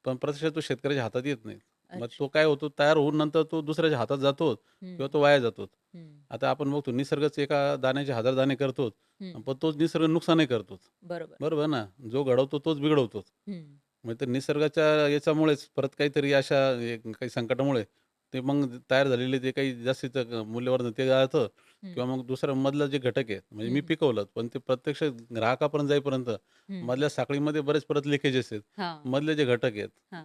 Speaker 1: पण प्रत्यक्षात तो शेतकऱ्याच्या हातात येत नाही. मग
Speaker 2: अच्छा.
Speaker 1: तो काय होतो तयार होऊन नंतर तो दुसऱ्याच्या हातात जातो
Speaker 2: हं,
Speaker 1: किंवा तो वाया जातो.
Speaker 2: हं,
Speaker 1: आता आपण बघतो निसर्गच एका दाण्याचे 1000 दाणे करतो,
Speaker 2: हं.
Speaker 1: पण तोच निसर्ग नुकसानही करतो.
Speaker 2: बरोबर.
Speaker 1: बरोबर ना? जो घडवतो तोच बिघडवतो.
Speaker 2: हं,
Speaker 1: मग ते निसर्गाच्या याच्यामुळेच परत काहीतरी अशा काही संकटामुळे ते मग तयार झालेले जे काही जास्तीचं मूल्यवर्धन ते जातं
Speaker 2: हं,
Speaker 1: किंवा मग दुसरं मधलं जे घटक आहेत, म्हणजे
Speaker 2: हं,
Speaker 1: मी
Speaker 2: हं,
Speaker 1: पिकवलं, पण ते प्रत्यक्ष ग्राहकापर्यंत जाईपर्यंत
Speaker 2: हं.
Speaker 1: मधल्या साखळीमध्ये बरेच परत लिकेजेस आहेत.
Speaker 2: हां,
Speaker 1: मधले जे घटक आहेत,
Speaker 2: हां.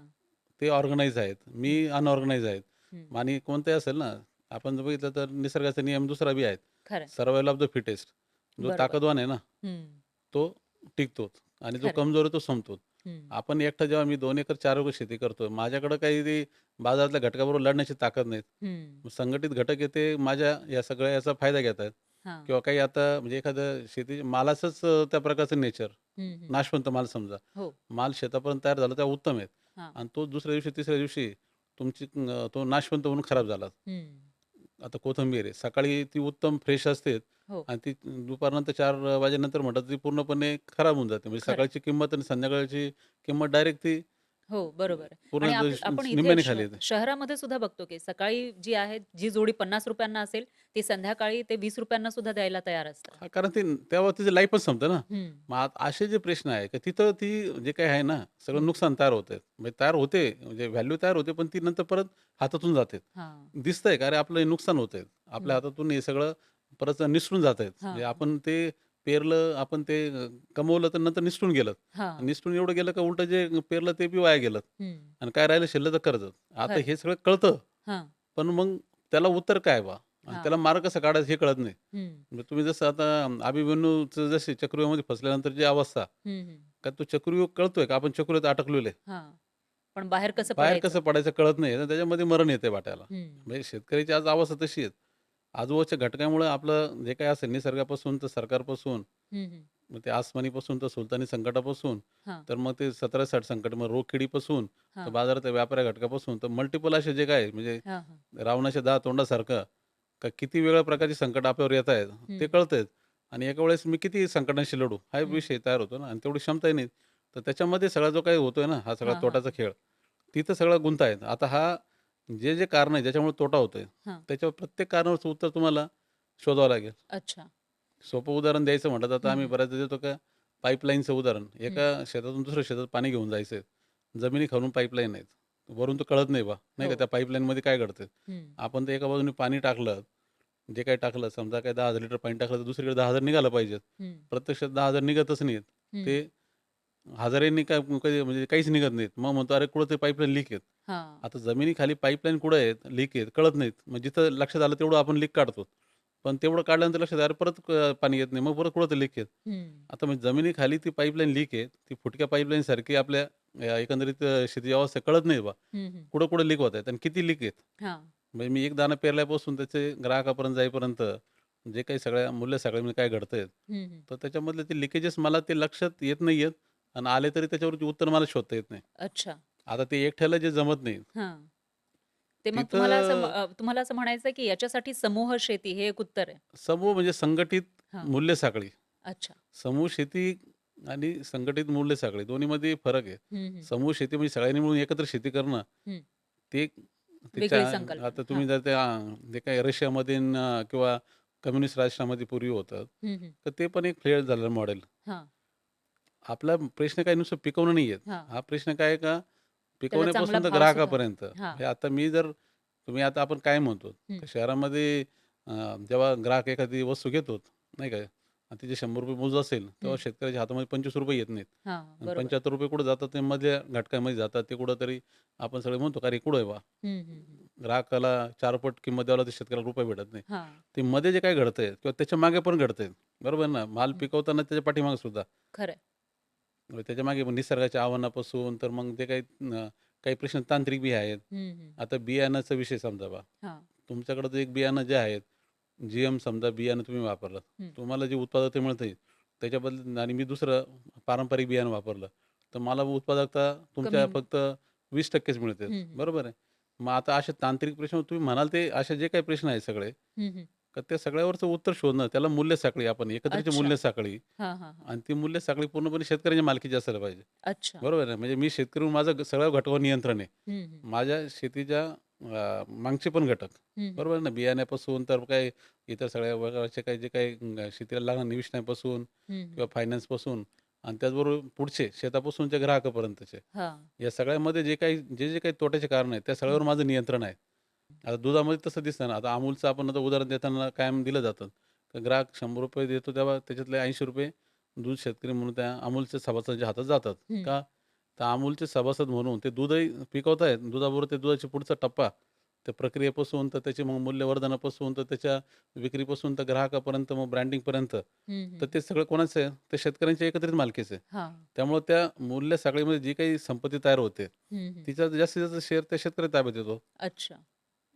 Speaker 1: ते ऑर्गनाइज आहेत. मी
Speaker 2: हं,
Speaker 1: अनऑर्गनाइज आहेत.
Speaker 2: हं.
Speaker 1: आणि कोणतेही असेल ना, आपण जर बघितलं तर निसर्गाचा नियम दुसरा बी आहेत.
Speaker 2: खरं आहे.
Speaker 1: Survival of the fittest. जो
Speaker 2: बरोबर.
Speaker 1: ताकदवान आहे ना,
Speaker 2: हं,
Speaker 1: तो टिकतो आणि जो
Speaker 2: खरं आहे.
Speaker 1: कमजोर आहे तो संपतो.
Speaker 2: हं,
Speaker 1: आपण एकटा जेव्हा मी 2 एकर 4 एकर शेती करतोय, माझ्याकडे काही ते बाजारातल्या घटकाबरोबर लढण्याची ताकद नाही.
Speaker 2: हं.
Speaker 1: मग संघटित घटक आहे ते माझ्या या सगळ्या याचा फायदा घेत आहेत
Speaker 2: हां.
Speaker 1: किंवा काही आता म्हणजे एखादं शेती मालाचंच त्या प्रकारचं नेचर,
Speaker 2: हं, हं.
Speaker 1: नाशवंत माल समजा.
Speaker 2: हो.
Speaker 1: माल शेतापर्यंत तयार झाला तेव्हा उत्तम आहेत
Speaker 2: हां.
Speaker 1: आणि तो दुसऱ्या दिवशी, तिसऱ्या दिवशी तो नाशवंत होऊन खराब झाला.
Speaker 2: हं.
Speaker 1: आता कोथिंबीर आहे. सकाळी ती उत्तम फ्रेश असते
Speaker 2: हो.
Speaker 1: आणि ती दुपारनंतर 4 वाजेनंतर म्हटलं तर ती पूर्णपणे खराब होऊन जाते. म्हणजे
Speaker 2: खरं आहे.
Speaker 1: सकाळची किंमत आणि संध्याकाळची किंमत डायरेक्ट ती
Speaker 2: हो, बरोबर आहे.
Speaker 1: पूर्ण
Speaker 2: आणि आपण इथे
Speaker 1: निम्म्याने खाली येते.
Speaker 2: शहरामध्ये सुद्धा बघतो, की सकाळी जी आहे, जी जोडी ₹50 ना असेल, ती संध्याकाळी ते ₹20 सुद्धा द्यायला तयार असतं.
Speaker 1: हां, कारण ते तेव्हा तिचं लाईफच संपतं ना.
Speaker 2: हं,
Speaker 1: मग असे जे प्रश्न आहे, की तिथं ती जे काही आहे ना, सगळं
Speaker 2: हं.
Speaker 1: नुकसान तयार होतंय. म्हणजे तयार होते, म्हणजे व्हॅल्यू तयार होते, पण ती नंतर परत हातातून जाते.
Speaker 2: हां.
Speaker 1: दिसतंय का अरे आपलं हे नुकसान होतंय. आपल्या
Speaker 2: हं.
Speaker 1: हातातून हे सगळं परत निसटून जातंय. म्हणजे
Speaker 2: हां,
Speaker 1: आपण ते पेरलं, आपण ते कमवलं, तर नंतर निसटून गेलं.
Speaker 2: हां.
Speaker 1: निसटून एवढं गेलं का उलटं जे पेरलं ते बी वाया गेलं
Speaker 2: हं.
Speaker 1: आणि काय राहिलं शिल्लक तर कर्ज. आता
Speaker 2: खरं.
Speaker 1: हे सगळं कळतं,
Speaker 2: हां,
Speaker 1: पण मग त्याला उत्तर काय बा? आणि त्याला
Speaker 2: हां.
Speaker 1: मार्ग कसा काढायचा हे कळत नाही.
Speaker 2: हं,
Speaker 1: म्हणजे तुम्ही जसं आता अभिमन्यूचं जसे चक्रव्यूहामध्ये फसल्यानंतर जी अवस्था,
Speaker 2: हं, हं.
Speaker 1: का तो चक्रव्यूह कळतोय का आपण चक्रीत अटकलेलो आहे.
Speaker 2: हां. पण बाहेर कसं
Speaker 1: बाहेर
Speaker 2: पडायचं?
Speaker 1: कसं पडायचं कळत नाही. तर त्याच्यामध्ये मरण येते वाट्याला.
Speaker 2: हं,
Speaker 1: म्हणजे शेतकऱ्याची आज अवस्था तशी आहे. आजूबाजूच्या घटकामुळे आपलं जे काही असेल निसर्गापासून तर सरकारपासून,
Speaker 2: हं, हं.
Speaker 1: मग ते आसमानीपासून तर सुलतानी संकटापासून,
Speaker 2: हां,
Speaker 1: तर मग ते 1760 संकट, मग रोगकिडीपासून, तर
Speaker 2: हां,
Speaker 1: बाजारातल्या व्यापाऱ्या घटकापासून, तर मल्टिपल असे जे काय म्हणजे
Speaker 2: हां, हां.
Speaker 1: रावणाच्या 10 तोंडासारखं का किती वेगळ्या प्रकारची संकट आपल्यावर येत आहेत ते
Speaker 2: हं,
Speaker 1: कळतंय. आणि एका वेळेस मी किती संकटांशी लढू हा एक
Speaker 2: हं.
Speaker 1: विषय तयार होतो ना आणि तेवढी क्षमताही नाही. तर त्याच्यामध्ये सगळा जो काही होतोय ना हा सगळा
Speaker 2: हां, हां,
Speaker 1: तोट्याचा
Speaker 2: हां.
Speaker 1: खेळ, तिथं सगळं गुंता आहेत. आता हा जे जे कारण आहे ज्याच्यामुळे तोटा होतोय,
Speaker 2: हां.
Speaker 1: त्याच्यावर प्रत्येक कारणाचं उत्तर तुम्हाला शोधावं लागेल.
Speaker 2: अच्छा.
Speaker 1: सोपं उदाहरण द्यायचं म्हटलं तर आता
Speaker 2: हं,
Speaker 1: आम्ही
Speaker 2: हं.
Speaker 1: बऱ्याचदा देतो का पाईपलाईनचं उदाहरण.
Speaker 2: हं.
Speaker 1: एका शेतातून दुसऱ्या शेतात पाणी घेऊन जायचं जमिनी खालून पाईपलाईन आहेत. वरून तर कळत नाही बा, नाही
Speaker 2: हो.
Speaker 1: का त्या पाईपलाईनमध्ये काय घडतंय.
Speaker 2: हं.
Speaker 1: आपण तर एका बाजूने पाणी टाकलं, जे काही टाकलं समजा काय 10,000 लिटर पाणी टाकलं तर दुसरीकडे 10,000 निघालं पाहिजेत.
Speaker 2: हं,
Speaker 1: प्रत्यक्षात 10,000 निघतच नाहीत.
Speaker 2: हं.
Speaker 1: ते हजारांनी काय कधी म्हणजे काहीच निघत नाहीत. मग म्हणतो अरे कुठं ते पाईपलाईन लीक आहेत.
Speaker 2: हां.
Speaker 1: आता जमिनीखाली पाईपलाईन कुठं आहेत, लीक आहेत, कळत नाहीत. मग जिथं लक्षात आलं तेवढं आपण लीक काढतो. पण तेवढं काढल्यानंतर लक्षात आलं अरे परत पाणी येत नाही. मग परत कुठं ते लीक आहेत.
Speaker 2: हं.
Speaker 1: आता म्हणजे जमिनीखाली ती पाईपलाईन लीक आहे. ती फुटक्या पाईपलाईनसारखी आपल्या एकंदरीत शेतीची अवस्था कळत नाही बा.
Speaker 2: हं, हं.
Speaker 1: कुठं-कुठं लीक होत आहेत आणि किती लीक आहेत.
Speaker 2: हां.
Speaker 1: म्हणजे मी एक दाणा पेरल्यापासून त्याचे ग्राहकापर्यंत जाईपर्यंत जे काही सगळ्या मूल्य साखळीमध्ये काय घडतंय,
Speaker 2: हं, हं.
Speaker 1: तर त्याच्यामधले ते लिकेजेस मला ते लक्षात येत नाहीयेत आणि आले तरी त्याच्यावरती उत्तर मला शोधता येत नाही.
Speaker 2: अच्छा.
Speaker 1: आता ते एकट्याला जे जमत नाही,
Speaker 2: हां. ते मग
Speaker 1: तिथं
Speaker 2: तुम्हाला असं म्हणायचं की याच्यासाठी समूह शेती हे एक उत्तर आहे.
Speaker 1: समूह म्हणजे संघटित
Speaker 2: हां.
Speaker 1: मूल्य साखळी.
Speaker 2: अच्छा.
Speaker 1: समूह शेती आणि संघटित मूल्य साखळी दोन्हीमध्ये फरक आहे.
Speaker 2: हं, हं.
Speaker 1: समूह शेती म्हणजे सगळ्यांनी मिळून एकत्र शेती करणं,
Speaker 2: हं.
Speaker 1: ते त्याच्या
Speaker 2: वेगळी संकल्पना.
Speaker 1: आता
Speaker 2: हां.
Speaker 1: तुम्ही जर त्या जे काही रशियामध्ये किंवा कम्युनिस्ट राष्ट्रामध्ये पूर्वी होतं,
Speaker 2: हं, हं.
Speaker 1: तर ते पण एक फेल झालेलं मॉडेल.
Speaker 2: हां,
Speaker 1: आपला प्रश्न काय नुसतं पिकवणं नाही आहेत.
Speaker 2: हां.
Speaker 1: हा प्रश्न काय आहे का
Speaker 2: त्याला चांगला
Speaker 1: पिकवण्यापासून तर
Speaker 2: भाव सुद्धा.
Speaker 1: ग्राहकापर्यंत.
Speaker 2: हां.
Speaker 1: हे आता मी जर तुम्ही आता आपण काय म्हणतो,
Speaker 2: हं,
Speaker 1: तर शहरामध्ये अ, जेव्हा ग्राहक एखादी वस्तू घेतो, नाही का आणि तिचे ₹100 मोज असेल, तेव्हा
Speaker 2: हं.
Speaker 1: शेतकऱ्याच्या हातामध्ये ₹25 येत नाहीत.
Speaker 2: हां,
Speaker 1: आणि
Speaker 2: बरोबर.
Speaker 1: ₹75 कुठे जातात ते मधल्या घटकामध्ये जातात. ते कुठेतरी आपण सगळे म्हणतो, "का "अरे कुठं आहे बा?"
Speaker 2: हं, हं, हं.
Speaker 1: ग्राहकाला 4 पट किंमत द्यावी लागते, शेतकऱ्याला रुपये भेटत नाही.
Speaker 2: हां.
Speaker 1: ते मध्ये जे काही घडतंय किंवा त्याच्या मागे पण घडतंय. बरोबर ना? माल
Speaker 2: हं.
Speaker 1: पिकवताना त्याच्या पाठीमागे सुद्धा.
Speaker 2: खरं आहे.
Speaker 1: त्याच्यामागे पण निसर्गाच्या आव्हानापासून तर मग ते काही काही प्रश्न तांत्रिक बी आहेत.
Speaker 2: हं, हं.
Speaker 1: आता बियाणाचा विषय समजा बा.
Speaker 2: हां.
Speaker 1: तुमच्याकडं जे एक बियाणं जे आहेत, GM समजा बियाणं तुम्ही वापरलं.
Speaker 2: हं.
Speaker 1: तुम्हाला जे उत्पादकता मिळते त्याच्याबद्दल आणि मी दुसरं पारंपरिक बियाणं वापरलं, तर मला उत्पादकता
Speaker 2: कमी
Speaker 1: तुमच्या फक्त 20%च मिळते.
Speaker 2: हं, हं.
Speaker 1: बरोबर आहे. मग आता असे तांत्रिक प्रश्न तुम्ही म्हणाल ते असे जे काही प्रश्न आहेत सगळे,
Speaker 2: हं, हं.
Speaker 1: तर त्या सगळ्यावरचं उत्तर शोधणं त्याला मूल्य साखळी आपण एकत्रीची
Speaker 2: अच्छा.
Speaker 1: मूल्य साखळी
Speaker 2: हां, हां, हां.
Speaker 1: आणि ती मूल्य साखळी पूर्णपणे शेतकऱ्याच्या मालकीची असायला पाहिजे.
Speaker 2: अच्छा.
Speaker 1: बरोबर आहे. म्हणजे मी शेतकरी म्हणून माझं सगळ्या घटकावर नियंत्रण आहे.
Speaker 2: हं, हं.
Speaker 1: माझ्या शेतीच्या मागचे पण घटक.
Speaker 2: हं, हं.
Speaker 1: बरोबर आहे ना. बियाण्यापासून तर काही इतर सगळ्या प्रकारचे काही जे काही शेतीला लागणाऱ्या निविष्ठापासून
Speaker 2: हं, हं.
Speaker 1: किंवा फायनान्सपासून आणि त्याचबरोबर पुढचे शेतापासूनच्या ग्राहकापर्यंतचे.
Speaker 2: हां.
Speaker 1: या सगळ्यामध्ये जे काही तोट्याचे कारण आहेत, त्या
Speaker 2: हं.
Speaker 1: सगळ्यावर माझं नियंत्रण आहे. आता दुधामध्ये तसं दिसतं ना. आता अमूलचं आपण आता उदाहरण देताना कायम दिलं जातं. तर ग्राहक ₹100 देतो तेव्हा त्याच्यातले ₹80 दूध शेतकरी म्हणून त्या अमूलच्या सभासदांच्या हातात जातात.
Speaker 2: हं.
Speaker 1: का? तर अमूलचे सभासद म्हणून ते दूधही पिकवतायत. दुधाबरोबर ते दुधाचा पुढचा टप्पा, त्या प्रक्रियेपासून तर त्याची मग मूल्यवर्धनापासून तर त्याच्या विक्रीपासून तर ग्राहकापर्यंत मग ब्रँडिंगपर्यंत,
Speaker 2: हं,
Speaker 1: तर
Speaker 2: हं.
Speaker 1: ते सगळं कोणाचं आहे? ते शेतकऱ्यांच्या एकत्रित मालकीचं आहे.
Speaker 2: हां.
Speaker 1: त्यामुळं त्या मूल्य साखळीमध्ये जी काही संपत्ती तयार होते,
Speaker 2: हं, हं.
Speaker 1: तिचा जास्तीत जास्त शेअर त्या शेतकरी ताब्यात येतो.
Speaker 2: अच्छा.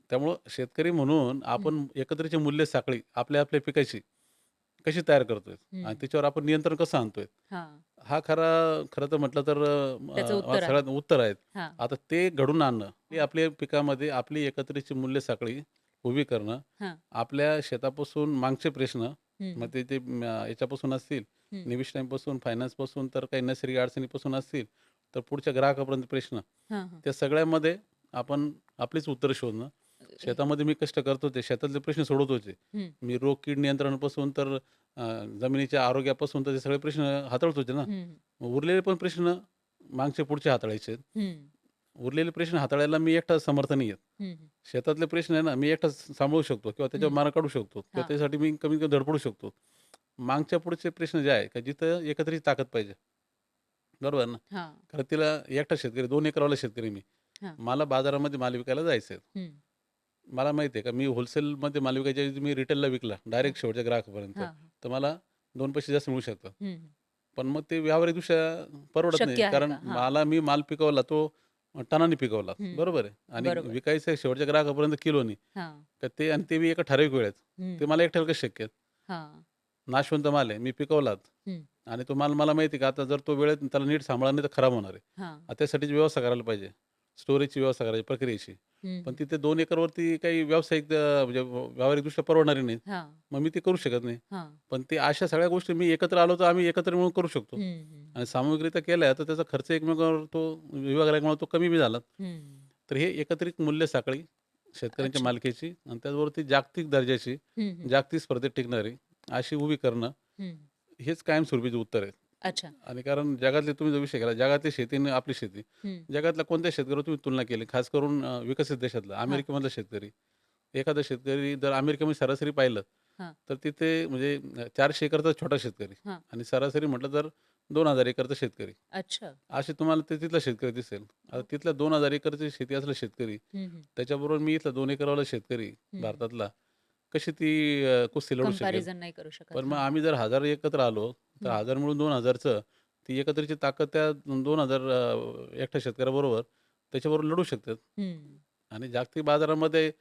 Speaker 1: त्यामुळं शेतकरी म्हणून
Speaker 2: हं.
Speaker 1: आपण एकत्रीची मूल्य साखळी आपल्या पिकाची कशी तयार करतोय आणि
Speaker 2: हं.
Speaker 1: त्याच्यावर आपण नियंत्रण कसं आणतोय?
Speaker 2: हां.
Speaker 1: हा खरं तर म्हटलं तर
Speaker 2: त्याचं उत्तर आहे.
Speaker 1: सगळ्यात उत्तर आहेत.
Speaker 2: हां.
Speaker 1: आता ते घडवून आणणं, हे
Speaker 2: हां.
Speaker 1: आपल्या पिकामध्ये आपली एकत्रितची मूल्य साखळी उभी करणं,
Speaker 2: हां.
Speaker 1: आपल्या शेतापासून मागचे प्रश्न,
Speaker 2: हं,
Speaker 1: मग
Speaker 2: हं.
Speaker 1: ते याच्यापासून असतील,
Speaker 2: हं.
Speaker 1: निविष्ठांपासून, फायनान्सपासून तर काही नैसर्गिक अडचणीपासून असतील, तर पुढच्या ग्राहकापर्यंत प्रश्न,
Speaker 2: हां, हां.
Speaker 1: त्या सगळ्यामध्ये आपण आपलीच उत्तरं शोधणं.
Speaker 2: हे
Speaker 1: शेतामध्ये मी कष्ट करतो ते शेतातले प्रश्न सोडवतोच आहे.
Speaker 2: हं.
Speaker 1: मी रोग, कीड नियंत्रणापासून तर अ, जमिनीच्या आरोग्यापासून तर ते सगळे प्रश्न हाताळत होते ना.
Speaker 2: हं,
Speaker 1: मग उरलेले पण प्रश्न मागचे पुढचे हाताळायचे आहेत.
Speaker 2: हं.
Speaker 1: उरलेले प्रश्न हाताळायला मी एकटा समर्थ नाही आहेत.
Speaker 2: हं, हं.
Speaker 1: शेतातले प्रश्न आहे ना, मी एकटाच सांभाळू शकतो किंवा त्याच्यावर
Speaker 2: हं.
Speaker 1: मार्ग काढू शकतो किंवा
Speaker 2: हां.
Speaker 1: त्यासाठी मी कमीत कमी धडपडू शकतो. मागच्या पुढचे प्रश्न जे आहे, का जिथं एकत्रित ताकद पाहिजे. बरोबर ना?
Speaker 2: हां.
Speaker 1: कारण तिला एकटा शेतकरी 2 एकरवाला शेतकरी मी.
Speaker 2: हां.
Speaker 1: मला बाजारामध्ये माल विकायला जायचं आहे.
Speaker 2: हं.
Speaker 1: मला माहिती आहे का मी होलसेलमध्ये माल विकायच्या ऐवजी मी रिटेलला विकला
Speaker 2: हां.
Speaker 1: डायरेक्ट शेवटच्या ग्राहकापर्यंत,
Speaker 2: हां.
Speaker 1: तर मला 2 पैसे जास्त मिळू शकतात.
Speaker 2: हं, हं.
Speaker 1: पण मग ते व्यावहारिकदृष्ट्या परवडत नाही.
Speaker 2: शक्य आहे
Speaker 1: कारण
Speaker 2: का? हां.
Speaker 1: मी माल पिकवला तो टनाने पिकवला.
Speaker 2: हं.
Speaker 1: बरोबर आहे. आणि
Speaker 2: बरोबर.
Speaker 1: विकायचं आहे शेवटच्या ग्राहकापर्यंत किलोनी.
Speaker 2: हां.
Speaker 1: तर ते आणि ते बी एका ठराविक वेळेत.
Speaker 2: हं.
Speaker 1: ते मला एकट्याला कसं शक्य आहे?
Speaker 2: हां.
Speaker 1: नाशवंत माल आहे. मी पिकवलात
Speaker 2: हं.
Speaker 1: आणि तो माल मला माहिती आहे का आता जर तो वेळेत त्याला नीट सांभाळला नाही तर खराब होणार आहे.
Speaker 2: हां.
Speaker 1: त्यासाठीची व्यवस्था करायला पाहिजे. स्टोरेजची व्यवस्था करायची, प्रक्रियेची.
Speaker 2: हं,
Speaker 1: पण
Speaker 2: हं.
Speaker 1: तिथे 2 एकरवरती काही व्यावसायिक म्हणजे व्यावहारिकदृष्ट्या परवडणारी नाहीत.
Speaker 2: हां.
Speaker 1: मग मी ते करू शकत नाही.
Speaker 2: हां.
Speaker 1: पण ते अशा सगळ्या गोष्टी मी एकत्र आलो तर आम्ही एकत्र मिळून करू शकतो.
Speaker 2: हं, हं.
Speaker 1: आणि सामूहिकरित्या केल्या तर त्याचा खर्च एकमेकांवर तो विभागल्यामुळे तो कमी बी झाला.
Speaker 2: हं.
Speaker 1: तर हे एकत्रित मूल्य साखळी शेतकऱ्यांच्या
Speaker 2: अच्छा.
Speaker 1: मालकीची आणि त्याचबरोबर ती जागतिक दर्जाची,
Speaker 2: हं, हं.
Speaker 1: जागतिक स्पर्धेत टिकणारी अशी उभी करणं,
Speaker 2: हं.
Speaker 1: हेच कायमस्वरूपीचं उत्तर आहे.
Speaker 2: अच्छा.
Speaker 1: आणि कारण जगातले तुम्ही जो विषय केला, जगातली शेती आणि आपली शेती,
Speaker 2: हं.
Speaker 1: जगातल्या कोणत्या शेतकऱ्यावर तुम्ही तुलना केली, खास करून विकसित देशातला,
Speaker 2: हां.
Speaker 1: अमेरिकेमधला शेतकरी. एखादा शेतकरी जर अमेरिकेमध्ये सरासरी पाहिलं,
Speaker 2: हां,
Speaker 1: तर तिथे म्हणजे 400 एकरचा छोटा शेतकरी
Speaker 2: हां.
Speaker 1: आणि सरासरी म्हटलं तर 2000 एकरचा शेतकरी.
Speaker 2: अच्छा.
Speaker 1: असे तुम्हाला ते तिथला शेतकरी दिसेल. आता
Speaker 2: हो.
Speaker 1: तिथला 2000 एकरची शेती असलेला शेतकरी,
Speaker 2: हं, हं.
Speaker 1: त्याच्याबरोबर मी इथला 2 एकरवाला शेतकरी
Speaker 2: हं.
Speaker 1: भारतातला, कशी ती कुस्ती लढू शकेल?
Speaker 2: कंपॅरिझन नाही करू शकत.
Speaker 1: पण मग
Speaker 2: हां.
Speaker 1: आम्ही जर 1000 एकत्र आलो, तर
Speaker 2: हं.
Speaker 1: 1000 मिळून 2000चं ती एकत्रीची ताकद त्या 2000 एकट्या शेतकऱ्याबरोबर त्याच्याबरोबर लढू शकतात.
Speaker 2: हं.
Speaker 1: आणि जागतिक बाजारामध्ये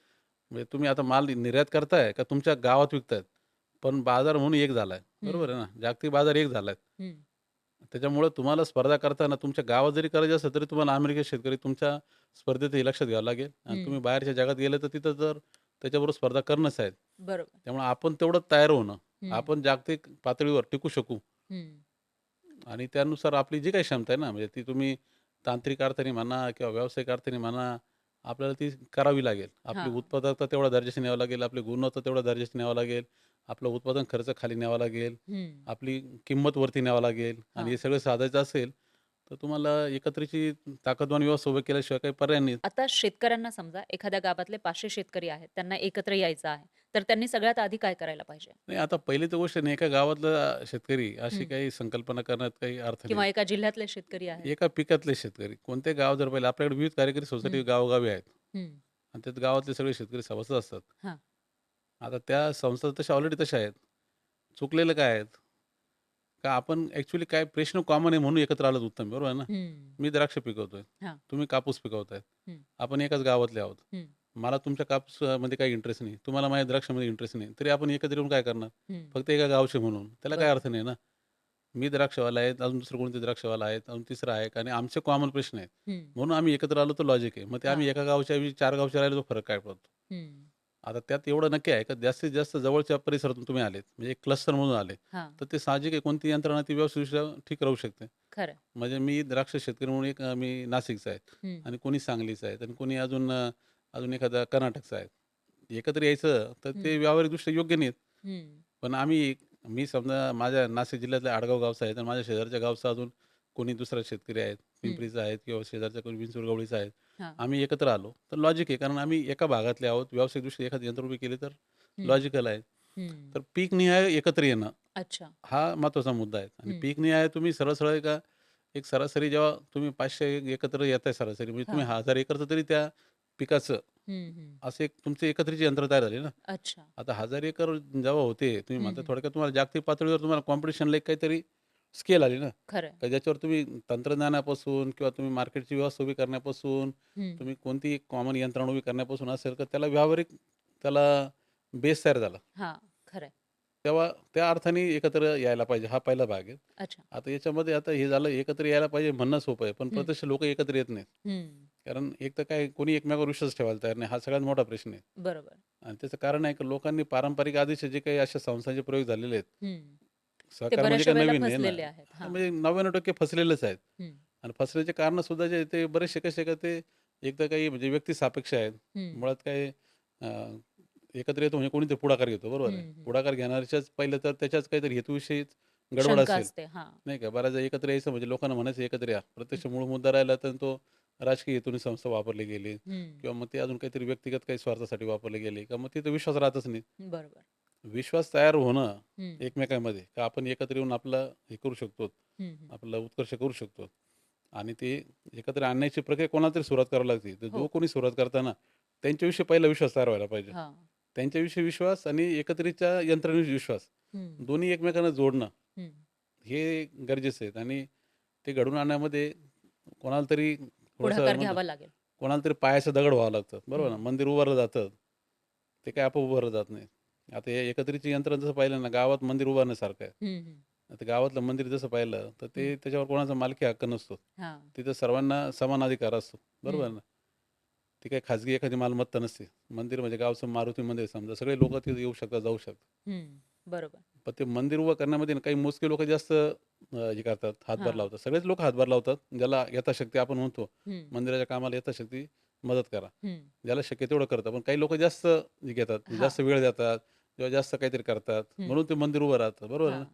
Speaker 1: म्हणजे तुम्ही आता माल निर्यात करताय का तुमच्या गावात विकतायत, पण बाजार म्हणून एक झालाय.
Speaker 2: हं.
Speaker 1: बरोबर आहे ना? जागतिक बाजार एक झालाय.
Speaker 2: हं.
Speaker 1: त्याच्यामुळं तुम्हाला स्पर्धा करताना तुमच्या गावात जरी करायची असेल, तरी तुम्हाला अमेरिकेत शेतकरी तुमच्या स्पर्धेत हे लक्षात घ्यावं लागेल आणि
Speaker 2: हं.
Speaker 1: तुम्ही बाहेरच्या जगात गेले तर तिथं तर त्याच्याबरोबर स्पर्धा करणंच आहे.
Speaker 2: बरोबर.
Speaker 1: त्यामुळे आपण तेवढं तयार होणं,
Speaker 2: हं.
Speaker 1: आपण जागतिक पातळीवर टिकू शकू
Speaker 2: हं.
Speaker 1: आणि त्यानुसार आपली जी काही क्षमता आहे ना, म्हणजे ती तुम्ही तांत्रिक अर्थाने म्हणा किंवा व्यावसायिक अर्थाने म्हणा, आपल्याला ती करावी लागेल. आपली
Speaker 2: हां.
Speaker 1: उत्पादकता तेवढ्या दर्जाची न्यावं लागेल, आपली गुणवत्ता तेवढ्या दर्जाची न्यावं लागेल, आपलं उत्पादन खर्च खाली न्यावा लागेल,
Speaker 2: हं.
Speaker 1: आपली किंमत वरती न्यावं लागेल आणि हे
Speaker 2: हां.
Speaker 1: सगळं साधायचं असेल, तर तुम्हाला एकत्रीची ताकदवान व्यवस्था उभं केल्याशिवाय काही पर्याय नाही.
Speaker 2: आता शेतकऱ्यांना समजा एखाद्या गावातले 500 शेतकरी आहेत, त्यांना एकत्र यायचं आहे. तर त्यांनी सगळ्यात आधी काय करायला पाहिजे?
Speaker 1: नाही आता पहिली तर गोष्ट नाही एका गावातला शेतकरी अशी
Speaker 2: हं.
Speaker 1: काही संकल्पना करण्यात काही अर्थ नाही.
Speaker 2: किंवा एका जिल्ह्यातले शेतकरी आहेत.
Speaker 1: एका पिकातले शेतकरी कोणते गाव जर पाहिलं आपल्याकडे विविध कार्यकारी सोसायटी
Speaker 2: हं.
Speaker 1: गावोगावी आहेत
Speaker 2: हं.
Speaker 1: आणि त्यात गावातले सगळे शेतकरी सभासद असतात.
Speaker 2: हां.
Speaker 1: आता त्या संस्था तशा ऑलरेडी तशा आहेत. चुकलेलं काय आहेत? का आपण ॲक्चुअली काय प्रश्न कॉमन आहे म्हणून एकत्र आलोत उत्तम, बरोबर आहे ना?
Speaker 2: हं.
Speaker 1: मी द्राक्ष पिकवतोय.
Speaker 2: हां.
Speaker 1: तुम्ही कापूस पिकवताय.
Speaker 2: हं.
Speaker 1: आपण एकाच गावातले आहोत.
Speaker 2: हं.
Speaker 1: मला तुमच्या कापूसमध्ये काही इंटरेस्ट नाही. तुम्हाला माझ्या द्राक्षामध्ये इंटरेस्ट नाही. तरी आपण एकत्र येऊन काय करणार?
Speaker 2: हं.
Speaker 1: फक्त एका गावचे म्हणून. त्याला काही
Speaker 2: बरोबर.
Speaker 1: अर्थ नाही ना. मी द्राक्षवाला आहे, अजून दुसरं कोणतरी द्राक्षवाला आहेत, अजून तिसरा आहे आणि आमचे कॉमन प्रश्न आहेत.
Speaker 2: हं.
Speaker 1: म्हणून आम्ही एकत्र आलो तर लॉजिक आहे. मग ते आम्ही
Speaker 2: हां.
Speaker 1: एका गावच्या ऐवजी 4 गावचे राहिलो तर फरक काय पडतो?
Speaker 2: हं.
Speaker 1: आता त्यात एवढं नक्की आहे का जास्तीत जास्त जवळच्या परिसरातून तुम्ही आलेत, म्हणजे एक क्लस्टर म्हणून आले,
Speaker 2: हां.
Speaker 1: तर ते साहजिक आहे कोणती यंत्रणा ती व्यवस्थितरित्या ठीक राहू शकते.
Speaker 2: खरं.
Speaker 1: म्हणजे मी द्राक्ष शेतकरी म्हणून एक मी नाशिकचा आहे
Speaker 2: हं.
Speaker 1: आणि कोणी सांगलीचा आहे आणि कोणी अजून एखादा कर्नाटकचा आहे. एकत्र यायचं तर ते
Speaker 2: हं.
Speaker 1: व्यावहारिकदृष्ट्या योग्य नाहीत.
Speaker 2: हं.
Speaker 1: पण मी समजा माझ्या नाशिक जिल्ह्यातल्या आडगाव गावचा आहे, तर माझ्या शेजारच्या गावचा अजून कोणी दुसरा शेतकरी आहेत,
Speaker 2: हं.
Speaker 1: पिंपरीचा आहेत किंवा शेजारच्या कोणी विंचूरगवळीचा आहेत.
Speaker 2: हां.
Speaker 1: आम्ही एकत्र आलो, तर लॉजिक आहे कारण आम्ही एका भागातले आहोत. व्यावसायिकदृष्ट्या एखादी यंत्र उभी केली तर
Speaker 2: हं.
Speaker 1: लॉजिकल आहे.
Speaker 2: हं.
Speaker 1: तर पीकनिहाय एकत्र येणं
Speaker 2: अच्छा.
Speaker 1: हा महत्त्वाचा मुद्दा आहे आणि
Speaker 2: हं.
Speaker 1: पीकनिहाय तुम्ही सरळ-सरळ एक सरासरी जेव्हा तुम्ही 500 एकत्र येताय सरासरी म्हणजे तुम्ही
Speaker 2: हां.
Speaker 1: 1000 एकरचं तरी त्या पिकाचं
Speaker 2: हं. हं.
Speaker 1: असं एक तुमची एकत्रीची यंत्र तयार झाली ना.
Speaker 2: अच्छा.
Speaker 1: आता 1000 एकर जेव्हा होते, तुम्ही
Speaker 2: हं.
Speaker 1: म्हणता
Speaker 2: हं.
Speaker 1: थोडक्यात तुम्हाला जागतिक पातळीवर तुम्हाला कॉम्पिटिशनला एक काहीतरी स्केल आली ना,
Speaker 2: खरं.
Speaker 1: का ज्याच्यावर तुम्ही तंत्रज्ञानापासून किंवा तुम्ही मार्केटची व्यवस्था उभी करण्यापासून,
Speaker 2: हं.
Speaker 1: तुम्ही कोणतीही कॉमन यंत्रणा उभी करण्यापासून असेल, तर त्याला व्यावहारिक त्याला बेस तयार झाला.
Speaker 2: हां. खरं आहे.
Speaker 1: तेव्हा त्या अर्थाने एकत्र यायला पाहिजे, हा पहिला भाग आहे.
Speaker 2: अच्छा.
Speaker 1: आता याच्यामध्ये आता हे झालं एकत्र यायला पाहिजे म्हणणं सोपं आहे, पण
Speaker 2: हं.
Speaker 1: प्रत्यक्ष लोकं एकत्र येत नाहीत.
Speaker 2: हं.
Speaker 1: कारण एक तर काय कोणी एकमेकावर विश्वास ठेवायला तयार नाही, हा सगळ्यात मोठा प्रश्न आहे.
Speaker 2: बरोबर.
Speaker 1: आणि त्याचं कारण आहे की लोकांनी पारंपरिक आधीचे जे काही अशा संस्थांचे प्रयोग झालेले आहेत,
Speaker 2: हं. ते
Speaker 1: सहकार म्हणजे
Speaker 2: बऱ्याचशा
Speaker 1: काही
Speaker 2: वेळेला
Speaker 1: नवीन नाही ना.
Speaker 2: फसलेले आहेत. हां.
Speaker 1: म्हणजे 99% फसलेलेच आहेत.
Speaker 2: हं.
Speaker 1: आणि फसण्याचे कारणं सुद्धा जे आहेत ते बरेचसे कसे का ते एक तर काही म्हणजे व्यक्तिसापेक्ष आहेत.
Speaker 2: हं.
Speaker 1: मुळात काय अ, एकत्र येतो म्हणजे कोणीतरी पुढाकार घेतो, बरोबर आहे.
Speaker 2: हं. हं.
Speaker 1: पुढाकार घेणाऱ्याच्याच पहिलं तर त्याच्याच काहीतरी हेतूविषयीच गडबड
Speaker 2: शंका
Speaker 1: असेल,
Speaker 2: असते. हां.
Speaker 1: नाही का? बऱ्याचदा एकत्र यायचं म्हणजे लोकांना म्हणायचं एकत्र या. प्रत्यक्ष मूळ मुद्दा राहिला तर तो राजकीय हेतूने संस्था वापरली गेली
Speaker 2: हं.
Speaker 1: किंवा मग ते अजून काहीतरी व्यक्तिगत काही स्वार्थासाठी वापरले गेले किंवा मग तिथं विश्वास राहतच नाही.
Speaker 2: बरोबर.
Speaker 1: विश्वास तयार होणं
Speaker 2: हं.
Speaker 1: एकमेकांमध्ये का आपण एकत्र येऊन आपलं हे करू शकतो,
Speaker 2: हं. हं.
Speaker 1: आपला उत्कर्ष करू शकतो आणि ते एकत्र आणण्याची प्रक्रिया कोणाला तरी सुरुवात करावी लागते. तर जो
Speaker 2: हो.
Speaker 1: कोणी सुरुवात करताना त्यांच्याविषयी पहिला विश्वास तयार व्हायला पाहिजे.
Speaker 2: हां.
Speaker 1: त्यांच्याविषयी विश्वास आणि एकत्रीच्या यंत्रणेविषयी विश्वास
Speaker 2: हं.
Speaker 1: दोन्ही एकमेकांना जोडणं
Speaker 2: हं.
Speaker 1: हे गरजेचं आहे आणि ते घडवून आणण्यामध्ये कोणाला तरी थोडंसं
Speaker 2: पुढाकार
Speaker 1: म्हणतो
Speaker 2: घ्यावा लागेल.
Speaker 1: कोणाला तरी पायाचं दगड व्हावं लागतं. बरोबर ना?
Speaker 2: हं.
Speaker 1: मंदिर उभारलं जातं. ते काय आपोआप उभारलं जात नाही. आता हे एकत्रीची यंत्रणा जसं पाहिलं ना, गावात मंदिर उभारण्यासारखं आहे.
Speaker 2: हं. हं.
Speaker 1: आता गावातलं मंदिर जसं पाहिलं, तर ते
Speaker 2: हं.
Speaker 1: त्याच्यावर कोणाचा मालकी हक्क नसतो.
Speaker 2: हां.
Speaker 1: तिथं सर्वांना समान अधिकार असतो. बरोबर
Speaker 2: हं.
Speaker 1: ना? ती काही खाजगी एखादी मालमत्ता नसते. मंदिर म्हणजे गावचं मारुती मंदिर समजा, सगळे लोकं तिथे येऊ शकतात, जाऊ शकतात.
Speaker 2: हं. बरोबर.
Speaker 1: पण ते मंदिर उभं करण्यामध्ये ना काही मोजके लोकं जास्त हे करतात, हातभार
Speaker 2: हां.
Speaker 1: लावतात. सगळेच लोकं हातभार लावतात. ज्याला यथाशक्ती आपण म्हणतो,
Speaker 2: हं.
Speaker 1: मंदिराच्या कामाला यथाशक्ती मदत करा.
Speaker 2: हं.
Speaker 1: ज्याला शक्य तेवढं करतात. पण काही लोकं जास्त हे घेतात,
Speaker 2: हां.
Speaker 1: जास्त वेळ देतात किंवा जास्त काहीतरी करतात.
Speaker 2: हं.
Speaker 1: म्हणून ते मंदिर उभं राहतं. बरोबर आहे ना?
Speaker 2: हां.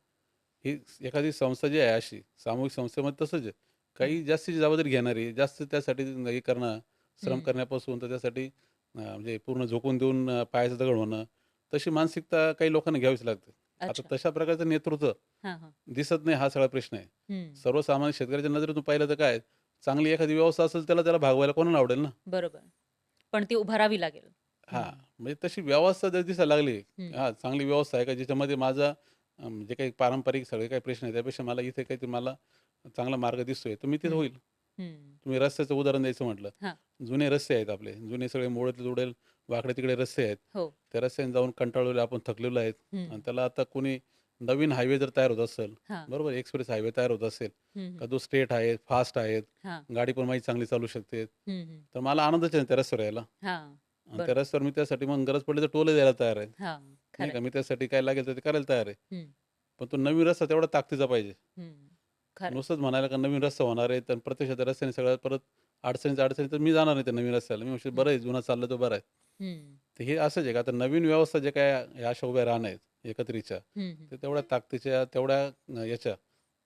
Speaker 1: ही एखादी संस्था जी आहे अशी, सामूहिक संस्थेमध्ये तसंच आहे.
Speaker 2: हं.
Speaker 1: काही जास्तीची जबाबदारी घेणारी, जास्त त्यासाठी हे करणं, श्रम
Speaker 2: हं.
Speaker 1: करण्यापासून तर त्यासाठी म्हणजे पूर्ण झोकून देऊन पायाचं दगड होणं, तशी मानसिकता काही लोकांना घ्यावीच लागते. आता
Speaker 2: अच्छा.
Speaker 1: तशा प्रकारचं नेतृत्व
Speaker 2: हां, हां.
Speaker 1: दिसत नाही हा सगळा प्रश्न आहे.
Speaker 2: हं.
Speaker 1: सर्वसामान्य शेतकऱ्याच्या नजरेतून पाहिलं तर काय, चांगली एखादी व्यवस्था असेल त्याला त्याला भागवायला कोणाला आवडेल ना?
Speaker 2: बरोबर. पण ती उभारावी लागेल.
Speaker 1: हां,
Speaker 2: हं,
Speaker 1: म्हणजे तशी व्यवस्था जर दिसायला लागली,
Speaker 2: हं,
Speaker 1: हां, चांगली व्यवस्था आहे का ज्याच्यामध्ये माझा जे काही पारंपरिक सगळे काही प्रश्न आहेत त्यापेक्षा मला इथे काहीतरी मला चांगला मार्ग दिसतोय, तर मी तिथं
Speaker 2: हं,
Speaker 1: होईल.
Speaker 2: हं.
Speaker 1: तुम्ही रस्त्याचं उदाहरण द्यायचं म्हटलं,
Speaker 2: हां.
Speaker 1: जुने रस्ते आहेत आपले, जुने सगळे मोडेल-तोडेल, वाकडे-तिकडे रस्ते आहेत.
Speaker 2: हो.
Speaker 1: त्या रस्त्याने जाऊन कंटाळलेलो आपण, थकलेलो आहेत
Speaker 2: हं.
Speaker 1: आणि त्याला आता कोणी नवीन हायवे जर तयार होत असेल,
Speaker 2: हां.
Speaker 1: बरोबर, एक्सप्रेस हायवे तयार होत असेल,
Speaker 2: हं,
Speaker 1: का
Speaker 2: हं.
Speaker 1: जो स्ट्रेट आहे, फास्ट आहेत,
Speaker 2: हां.
Speaker 1: गाडी पण माझी चांगली चालू शकते,
Speaker 2: हं, हं.
Speaker 1: तर मला आनंदच आहे ना त्या रस्त्यावर यायला.
Speaker 2: हां.
Speaker 1: आणि त्या
Speaker 2: बरोबर.
Speaker 1: रस्त्यावर मी त्यासाठी मग गरज पडली तर टोलही द्यायला तयार आहे.
Speaker 2: हां.
Speaker 1: नाही
Speaker 2: खरं
Speaker 1: का,
Speaker 2: आहे.
Speaker 1: मी त्यासाठी काय लागेल तर ते करायला तयार आहे.
Speaker 2: हं,
Speaker 1: पण तो नवीन रस्ता तेवढा ताकदीचा पाहिजे.
Speaker 2: हं. खरं आहे.
Speaker 1: नुसतंच म्हणायला का नवीन रस्ता होणार आहे, तर प्रत्यक्षात त्या रस्त्याने सगळ्यात परत अडचणीत तर मी जाणार नाही त्या नवीन रस्त्याला. मी म्हणशील बरं आहे, जुना चालला तो बरा आहे.
Speaker 2: हं.
Speaker 1: तर हे असंच आहे का आता नवीन व्यवस्था जे काय ह्या अशा उभ्या राहणार आहेत एकत्रीच्या,
Speaker 2: हं, हं.
Speaker 1: ते तेवढ्या ताकदीच्या, तेवढ्या याच्या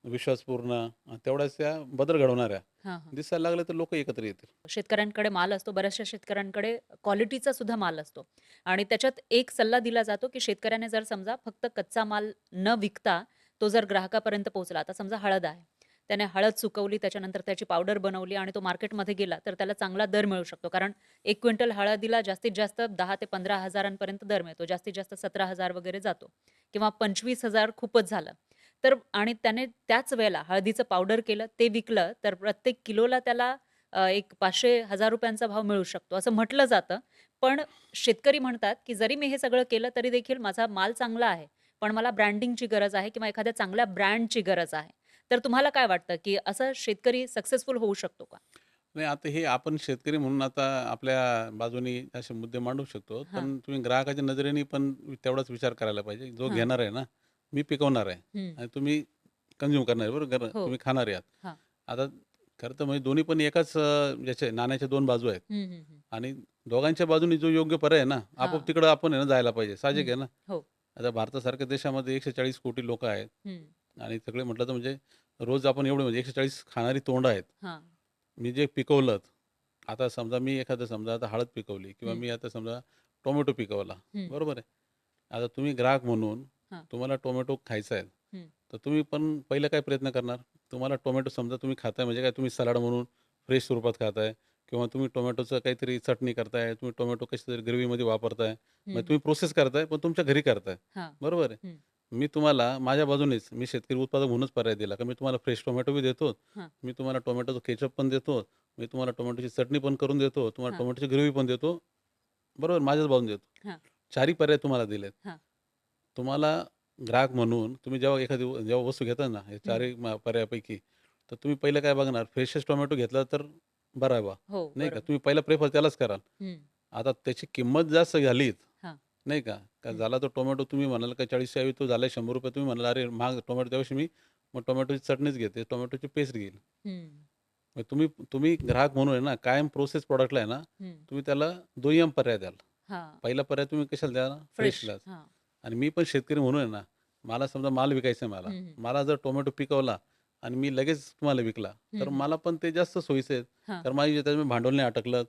Speaker 1: विश्वासपूर्ण तेवढ्याच त्या बदल घडवणाऱ्या
Speaker 2: हां, हां.
Speaker 1: दिसायला लागल्या तर लोकं एकत्र येतील.
Speaker 2: शेतकऱ्यांकडे माल असतो. बऱ्याचशा शेतकऱ्यांकडे क्वालिटीचा सुद्धा माल असतो आणि त्याच्यात एक सल्ला दिला जातो, की शेतकऱ्याने जर समजा फक्त कच्चा माल न विकता तो जर ग्राहकापर्यंत पोहोचला. आता समजा हळद आहे. त्याने हळद सुकवली, त्याच्यानंतर त्याची पावडर बनवली आणि तो मार्केटमध्ये गेला, तर त्याला चांगला दर मिळू शकतो. कारण 1 क्विंटल हळदीला जास्तीत जास्त 10,000 ते 15,000 पर्यंत दर मिळतो. जास्तीत जास्त 17,000 वगैरे जातो किंवा 25,000 खूपच झालं. तर आणि त्याने त्याच वेळेला हळदीचं पावडर केलं, ते विकलं, तर प्रत्येक किलोला त्याला एक 500,000 रुपयांचा भाव मिळू शकतो, असं म्हटलं जातं. पण शेतकरी म्हणतात, की जरी मी हे सगळं केलं, तरी देखील माझा माल चांगला आहे. पण मला ब्रँडिंगची गरज आहे किंवा एखाद्या चांगल्या ब्रँडची गरज आहे. तर तुम्हाला काय वाटतं, की असं शेतकरी सक्सेसफुल होऊ शकतो का?
Speaker 1: नाही आता हे आपण शेतकरी म्हणून आता आपल्या बाजूनी असे मुद्दे मांडू शकतो.
Speaker 2: हां,
Speaker 1: पण तुम्ही ग्राहकाच्या नजरेने पण तेवढाच विचार करायला पाहिजे. जो
Speaker 2: हां.
Speaker 1: घेणार आहे ना, मी पिकवणार आहे
Speaker 2: हं.
Speaker 1: आणि तुम्ही कन्झ्युम करणार आहे बरोबर.
Speaker 2: हो.
Speaker 1: तुम्ही खाणारे आहात.
Speaker 2: हां.
Speaker 1: आता खरं तर म्हणजे दोन्ही पण एकाच याचे नाण्याच्या 2 बाजू आहेत
Speaker 2: हं, हं, हं.
Speaker 1: आणि दोघांच्या बाजूनी जो योग्य पर्याय आहे ना, आपोआप
Speaker 2: हां.
Speaker 1: तिकडं आपण आहे ना जायला पाहिजे. साहजिक
Speaker 2: हं.
Speaker 1: आहे ना.
Speaker 2: हो.
Speaker 1: आता भारतासारख्या देशामध्ये 140 कोटी लोकं आहेत
Speaker 2: हं.
Speaker 1: आणि सगळे म्हटलं तर म्हणजे रोज आपण एवढे म्हणजे 140 खाणारी तोंड आहेत.
Speaker 2: हां.
Speaker 1: मी जे पिकवलं, आता समजा मी एखादं समजा आता हळद पिकवली किंवा
Speaker 2: हं.
Speaker 1: मी आता समजा टोमॅटो पिकवला,
Speaker 2: हं.
Speaker 1: बरोबर आहे. आता तुम्ही ग्राहक म्हणून
Speaker 2: हां.
Speaker 1: तुम्हाला टोमॅटो खायचा आहे,
Speaker 2: हं.
Speaker 1: तर तुम्ही पण पहिलं काय प्रयत्न करणार? तुम्हाला टोमॅटो समजा तुम्ही खाताय म्हणजे काय तुम्ही सलाड म्हणून फ्रेश स्वरूपात खाताय किंवा तुम्ही टोमॅटोचं काहीतरी चटणी करताय, तुम्ही टोमॅटो कशातरी ग्रेव्हीमध्ये वापरताय.
Speaker 2: हं,
Speaker 1: मग
Speaker 2: हं.
Speaker 1: तुम्ही प्रोसेस करताय, पण तुमच्या घरी करताय,
Speaker 2: हां.
Speaker 1: बरोबर आहे.
Speaker 2: हं.
Speaker 1: मी तुम्हाला माझ्या बाजूनेच मी शेतकरी उत्पादक म्हणूनच पर्याय दिला, की मी तुम्हाला फ्रेश टोमॅटो बी देतो,
Speaker 2: हां.
Speaker 1: मी तुम्हाला टोमॅटोचं केचप पण देतो, मी तुम्हाला टोमॅटोची चटणी पण करून देतो, तुम्हाला
Speaker 2: हां.
Speaker 1: टोमॅटोची ग्रेव्ही पण देतो, बरोबर माझ्याच बाजून देतो.
Speaker 2: हां.
Speaker 1: चारही पर्याय तुम्हाला दिलेत.
Speaker 2: हां.
Speaker 1: तुम्हाला ग्राहक म्हणून तुम्ही जेव्हा एखादी जेव्हा वस्तू घेता ना, या
Speaker 2: हं.
Speaker 1: चारही पर्यायापैकी, तर तुम्ही पहिलं काय बघणार फ्रेशच टोमॅटो घेतला तर बरा आहे बा,
Speaker 2: हो.
Speaker 1: नाही का?
Speaker 2: बरोबर.
Speaker 1: तुम्ही पहिला प्रेफर त्यालाच कराल.
Speaker 2: हं.
Speaker 1: आता त्याची किंमत जास्त झालीत,
Speaker 2: हां.
Speaker 1: नाही का? का
Speaker 2: हं.
Speaker 1: झाला तो टोमॅटो तुम्ही म्हणाल का 40च्या ऐवजी तो झाला ₹100 तुम्ही म्हणाल, "अरे महाग टोमॅटो त्यापेक्षा मी मग टोमॅटोची चटणीच घेते, टोमॅटोची पेस्ट घेईल."
Speaker 2: हं.
Speaker 1: मग तुम्ही तुम्ही ग्राहक म्हणून आहे ना, कायम प्रोसेस प्रॉडक्टला आहे ना,
Speaker 2: हं.
Speaker 1: तुम्ही त्याला दुय्यम पर्याय द्याल.
Speaker 2: हां.
Speaker 1: पहिला पर्याय तुम्ही कशाला द्याल?
Speaker 2: फ्रेश.
Speaker 1: फ्रेशलाच.
Speaker 2: हां.
Speaker 1: आणि मी पण शेतकरी म्हणून आहे ना, मला समजा माल विकायचा आहे मला.
Speaker 2: हं, हं.
Speaker 1: मला जर टोमॅटो पिकवला आणि मी लगेच तुम्हाला विकला,
Speaker 2: हं,
Speaker 1: तर
Speaker 2: हं.
Speaker 1: मला पण ते जास्त सोयीचं आहे.
Speaker 2: हां.
Speaker 1: कारण माझी त्याच्यामध्ये भांडवल नाही अटकलं.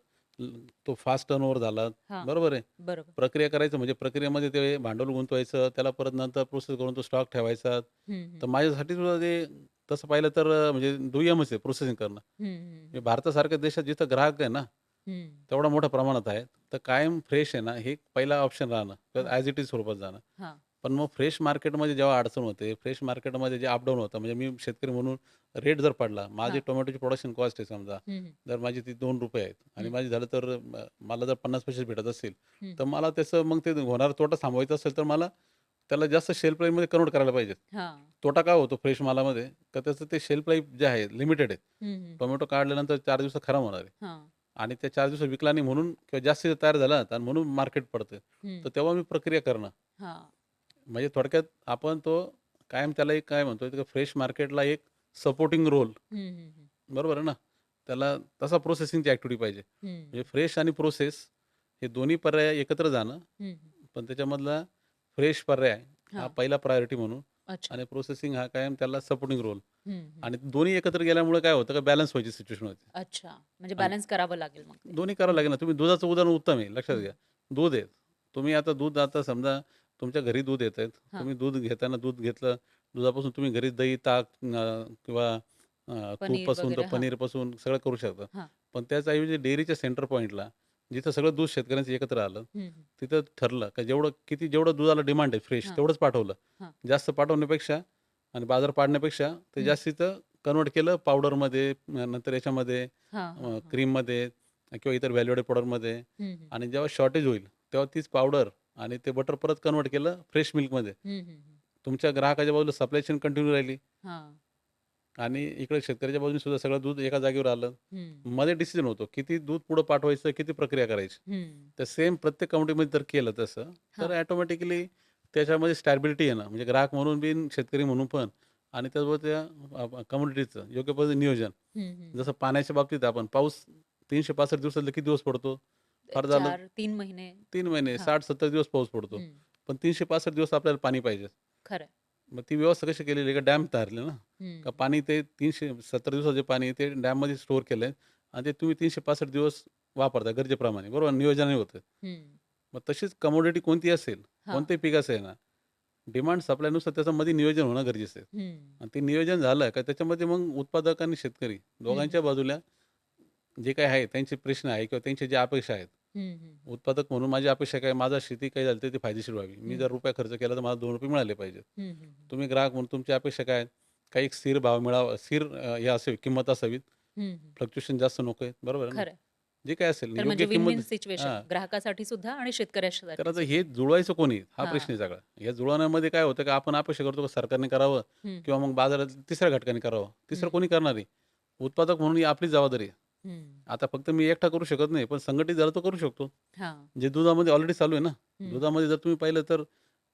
Speaker 1: तो फास्ट टर्नओव्हर झाला.
Speaker 2: हां.
Speaker 1: बरोबर आहे.
Speaker 2: बरोबर.
Speaker 1: प्रक्रिया करायचं म्हणजे प्रक्रियेमध्ये ते भांडवल गुंतवायचं, त्याला परत नंतर प्रोसेस करून तो स्टॉक ठेवायचा.
Speaker 2: हं, हं.
Speaker 1: तर माझ्यासाठी सुद्धा ते तसं पाहिलं तर म्हणजे दुय्यमच आहे प्रोसेसिंग करणं.
Speaker 2: हं, हं,
Speaker 1: म्हणजे
Speaker 2: हं.
Speaker 1: भारतासारख्या देशात जिथं ग्राहक आहे ना,
Speaker 2: हं.
Speaker 1: तेवढा मोठ्या प्रमाणात आहे. तर कायम फ्रेश आहे ना, हे पहिला ऑप्शन राहणं किंवा
Speaker 2: हां.
Speaker 1: ॲज इट इज स्वरूपात जाणं.
Speaker 2: हां.
Speaker 1: पण मग फ्रेश मार्केटमध्ये जेव्हा अडचण होते, फ्रेश मार्केटमध्ये जे अपडाऊन होतं, म्हणजे मी शेतकरी म्हणून रेट जर पडला, माझी
Speaker 2: हां.
Speaker 1: टोमॅटोची प्रोडक्शन कॉस्ट आहे समजा,
Speaker 2: हं, हं.
Speaker 1: जर माझी ती ₹2 आहेत आणि
Speaker 2: हं.
Speaker 1: माझी झालं तर मला जर 50 पैसे भेटत असतील,
Speaker 2: हं.
Speaker 1: तर मला त्याचं मग ते होणारा तोटा थांबवायचा असेल, तर मला त्याला जास्त शेल्फ लाईफमध्ये कन्व्हर्ट करायला पाहिजे.
Speaker 2: हां.
Speaker 1: तोटा काय होतो फ्रेश मालामध्ये, तर त्याचं ते शेल्फ लाईफ जे आहे लिमिटेड आहे.
Speaker 2: हं, हं.
Speaker 1: टोमॅटो काढल्यानंतर 4 दिवसात खराब होणार आहे.
Speaker 2: हां.
Speaker 1: आणि त्या 4 दिवसात विकला नाही म्हणून किंवा जास्तीचा तयार झाला आणि म्हणून मार्केट पडतंय.
Speaker 2: हं.
Speaker 1: तर तेव्हा मी प्रक्रिया करणं.
Speaker 2: हां.
Speaker 1: म्हणजे थोडक्यात आपण तो कायम त्याला एक काय म्हणतोय फ्रेश मार्केटला एक सपोर्टिंग रोल
Speaker 2: हं, हं, हं.
Speaker 1: बरोबर आहे ना? त्याला तसा प्रोसेसिंगची ॲक्टिव्हिटी पाहिजे.
Speaker 2: हं.
Speaker 1: म्हणजे फ्रेश आणि प्रोसेस हे दोन्ही पर्याय एकत्र जाणं,
Speaker 2: हं, हं.
Speaker 1: पण त्याच्यामधला फ्रेश पर्याय हा
Speaker 2: हां.
Speaker 1: पहिला प्रायोरिटी म्हणून
Speaker 2: अच्छा.
Speaker 1: आणि प्रोसेसिंग हा कायम त्याला सपोर्टिंग रोल
Speaker 2: हं, हं.
Speaker 1: आणि दोन्ही एकत्र गेल्यामुळे काय होतं, का बॅलन्स व्हायची सिच्युएशन होती.
Speaker 2: अच्छा. म्हणजे
Speaker 1: आणि
Speaker 2: बॅलन्स करावं लागेल मग ते.
Speaker 1: दोन्ही करावं
Speaker 2: हं,
Speaker 1: लागेल ना. तुम्ही दुधाचं उदाहरण उत्तम आहे, लक्षात
Speaker 2: हं.
Speaker 1: घ्या. दूध आहे. तुम्ही आता दूध आता समजा तुमच्या घरी दूध येतंय.
Speaker 2: हां.
Speaker 1: तुम्ही दूध घेताना दूध घेतलं. दुधापासून तुम्ही घरी दही, ताक किंवा
Speaker 2: पनीर
Speaker 1: तूपपासून तर
Speaker 2: वगैरे. हां,
Speaker 1: पनीरपासून सगळं करू शकता.
Speaker 2: हां.
Speaker 1: पण त्याचऐवजी डेअरीच्या सेंटर पॉइंटला जिथं सगळं दूध शेतकऱ्यांचं एकत्र आलं,
Speaker 2: हं, हं.
Speaker 1: तिथं ठरलं का जेवढं दुधाला डिमांड आहे फ्रेश
Speaker 2: हां,
Speaker 1: तेवढंच पाठवलं.
Speaker 2: हां.
Speaker 1: जास्त पाठवण्यापेक्षा आणि बाजार पाडण्यापेक्षा ते
Speaker 2: हं.
Speaker 1: जास्तीचं कन्व्हर्ट केलं पावडरमध्ये, नंतर याच्यामध्ये
Speaker 2: हां, हां, हां.
Speaker 1: क्रीममध्ये किंवा इतर व्हॅल्यू ॲडेड पावडरमध्ये.
Speaker 2: हं, हं.
Speaker 1: आणि जेव्हा शॉर्टेज होईल, तेव्हा तीच पावडर आणि ते बटर परत कन्व्हर्ट केलं फ्रेश मिल्कमध्ये.
Speaker 2: हं, हं, हं.
Speaker 1: तुमच्या ग्राहकाच्या बाजूला सप्लाय चेन कंटिन्यू राहिली
Speaker 2: हां.
Speaker 1: आणि इकडे शेतकऱ्याच्या बाजूने सुद्धा सगळं दूध एका जागेवर आलं.
Speaker 2: हं,
Speaker 1: मध्ये डिसिजन होतो, किती दूध पुढं पाठवायचं, किती प्रक्रिया करायची.
Speaker 2: हं.
Speaker 1: तर सेम प्रत्येक कमिटीमध्ये जर केलं तसं, तर
Speaker 2: हां.
Speaker 1: ऑटोमॅटिकली त्याच्यामध्ये स्टॅबिलिटी येणं, म्हणजे ग्राहक म्हणून बी आणि शेतकरी म्हणून पण आणि त्याचबरोबर त्या कमोडिटीचं योग्य पद्धतीने नियोजन.
Speaker 2: हं, हं,
Speaker 1: जसं
Speaker 2: हं.
Speaker 1: पाण्याच्या बाबतीत आपण पाऊस 365 दिवसातले किती दिवस पडतो? फार झालं
Speaker 2: 4-3 महिने.
Speaker 1: 3 महिने,
Speaker 2: हां.
Speaker 1: 60-70 दिवस पाऊस पडतो.
Speaker 2: हं.
Speaker 1: पण 365 दिवस आपल्याला पाणी पाहिजे.
Speaker 2: खरं आहे.
Speaker 1: मग ती व्यवस्था कशी केलेली आहे, का डॅम तयारले ना,
Speaker 2: हं,
Speaker 1: का पाणी ते 370 दिवसाचे पाणी ते डॅममध्ये स्टोअर केलंय आणि ते तुम्ही 365 दिवस वापरता गरजेप्रमाणे. बरोबर नियोजनही होतं.
Speaker 2: हं.
Speaker 1: मग तशीच कमोडिटी कोणती असेल,
Speaker 2: हां.
Speaker 1: कोणतेही पीक असेल ना, डिमांड सप्लायनुसार त्याच्यामध्ये नियोजन होणं गरजेचं आहे.
Speaker 2: हं.
Speaker 1: आणि ते नियोजन झालं का त्याच्यामध्ये मग उत्पादक आणि शेतकरी
Speaker 2: हं, हं.
Speaker 1: दोघांच्या बाजूला जे काही आहे त्यांचे प्रश्न आहे किंवा त्यांच्या ज्या अपेक्षा आहेत.
Speaker 2: हं, हं.
Speaker 1: उत्पादक म्हणून माझी अपेक्षा काय, माझा शेती काही झाली तर ती फायदेशीर व्हावी. मी
Speaker 2: हं.
Speaker 1: जर रुपया खर्च केला तर मला ₹2 मिळाले पाहिजेत.
Speaker 2: हं, हं, हं.
Speaker 1: तुम्ही ग्राहक म्हणून तुमची अपेक्षा काय आहेत? काही एक स्थिर भाव मिळावा, स्थिर हे असावी, किंमत असावी.
Speaker 2: हं, हं.
Speaker 1: फ्लक्च्युएशन जास्त नको आहे. बरोबर आहे ना?
Speaker 2: खरं आहे.
Speaker 1: जे काही असेल
Speaker 2: तर
Speaker 1: योग्य
Speaker 2: म्हणजे
Speaker 1: किंमत.
Speaker 2: विन-विन सिच्युएशन
Speaker 1: हां.
Speaker 2: ग्राहकासाठी सुद्धा आणि
Speaker 1: तर
Speaker 2: शेतकऱ्यासाठी
Speaker 1: आता
Speaker 2: सुद्धा.
Speaker 1: हे जुळवायचं कोणी? हा प्रश्न
Speaker 2: हां.
Speaker 1: आहे सगळा. हे जुळवण्यामध्ये काय होतं, की आपण अपेक्षा करतो, की सरकारने करावं
Speaker 2: हं,
Speaker 1: किंवा मग बाजारात तिसऱ्या घटकाने करावं. तिसरं
Speaker 2: हं,
Speaker 1: कोणी करणार आहे? उत्पादक म्हणून ही आपली जबाबदारी आहे.
Speaker 2: हं.
Speaker 1: आता फक्त मी एकटा करू शकत नाही, पण संघटित झालं तर करू शकतो.
Speaker 2: हां.
Speaker 1: जे दुधामध्ये ऑलरेडी चालू आहे ना.
Speaker 2: हं,
Speaker 1: दुधामध्ये जर तुम्ही पाहिलं तर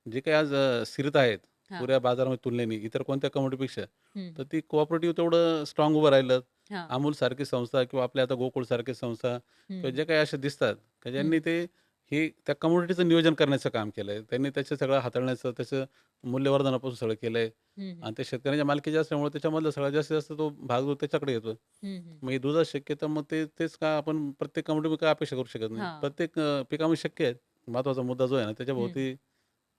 Speaker 1: जे काही आज स्थिरता आहेत,
Speaker 2: हां.
Speaker 1: पुऱ्या बाजारामध्ये तुलनेने इतर कोणत्या कमोडिटीपेक्षा,
Speaker 2: हं.
Speaker 1: तर ती कोऑपरेटिव्ह तेवढं स्ट्राँग उभं राहिलं.
Speaker 2: हां.
Speaker 1: अमूलसारखी संस्था किंवा आपल्या आता गोकुळसारखी संस्था किंवा
Speaker 2: हं,
Speaker 1: जे काही असे दिसतात, की ज्यांनी
Speaker 2: हं.
Speaker 1: ते हे त्या कमोडिटीचं नियोजन करण्याचं काम केलंय. त्यांनी त्याचं सगळं हाताळण्याचं, त्याचं मूल्यवर्धनापासून सगळं केलंय
Speaker 2: हं, हं.
Speaker 1: आणि ते शेतकऱ्यांच्या मालकीचे असल्यामुळे त्याच्यामधला सगळ्यात जास्तीत जास्त तो भाग जो त्याच्याकडे येतो.
Speaker 2: हं, हं.
Speaker 1: मग हे दुधात शक्य तर मग तेच का आपण प्रत्येक कमोडिटीमध्ये काय अपेक्षा करू शकत नाही.
Speaker 2: हां.
Speaker 1: प्रत्येक पिकामध्ये शक्य आहे. महत्त्वाचा मुद्दा जो आहे ना,
Speaker 2: हं, हं.
Speaker 1: त्याच्याभोवती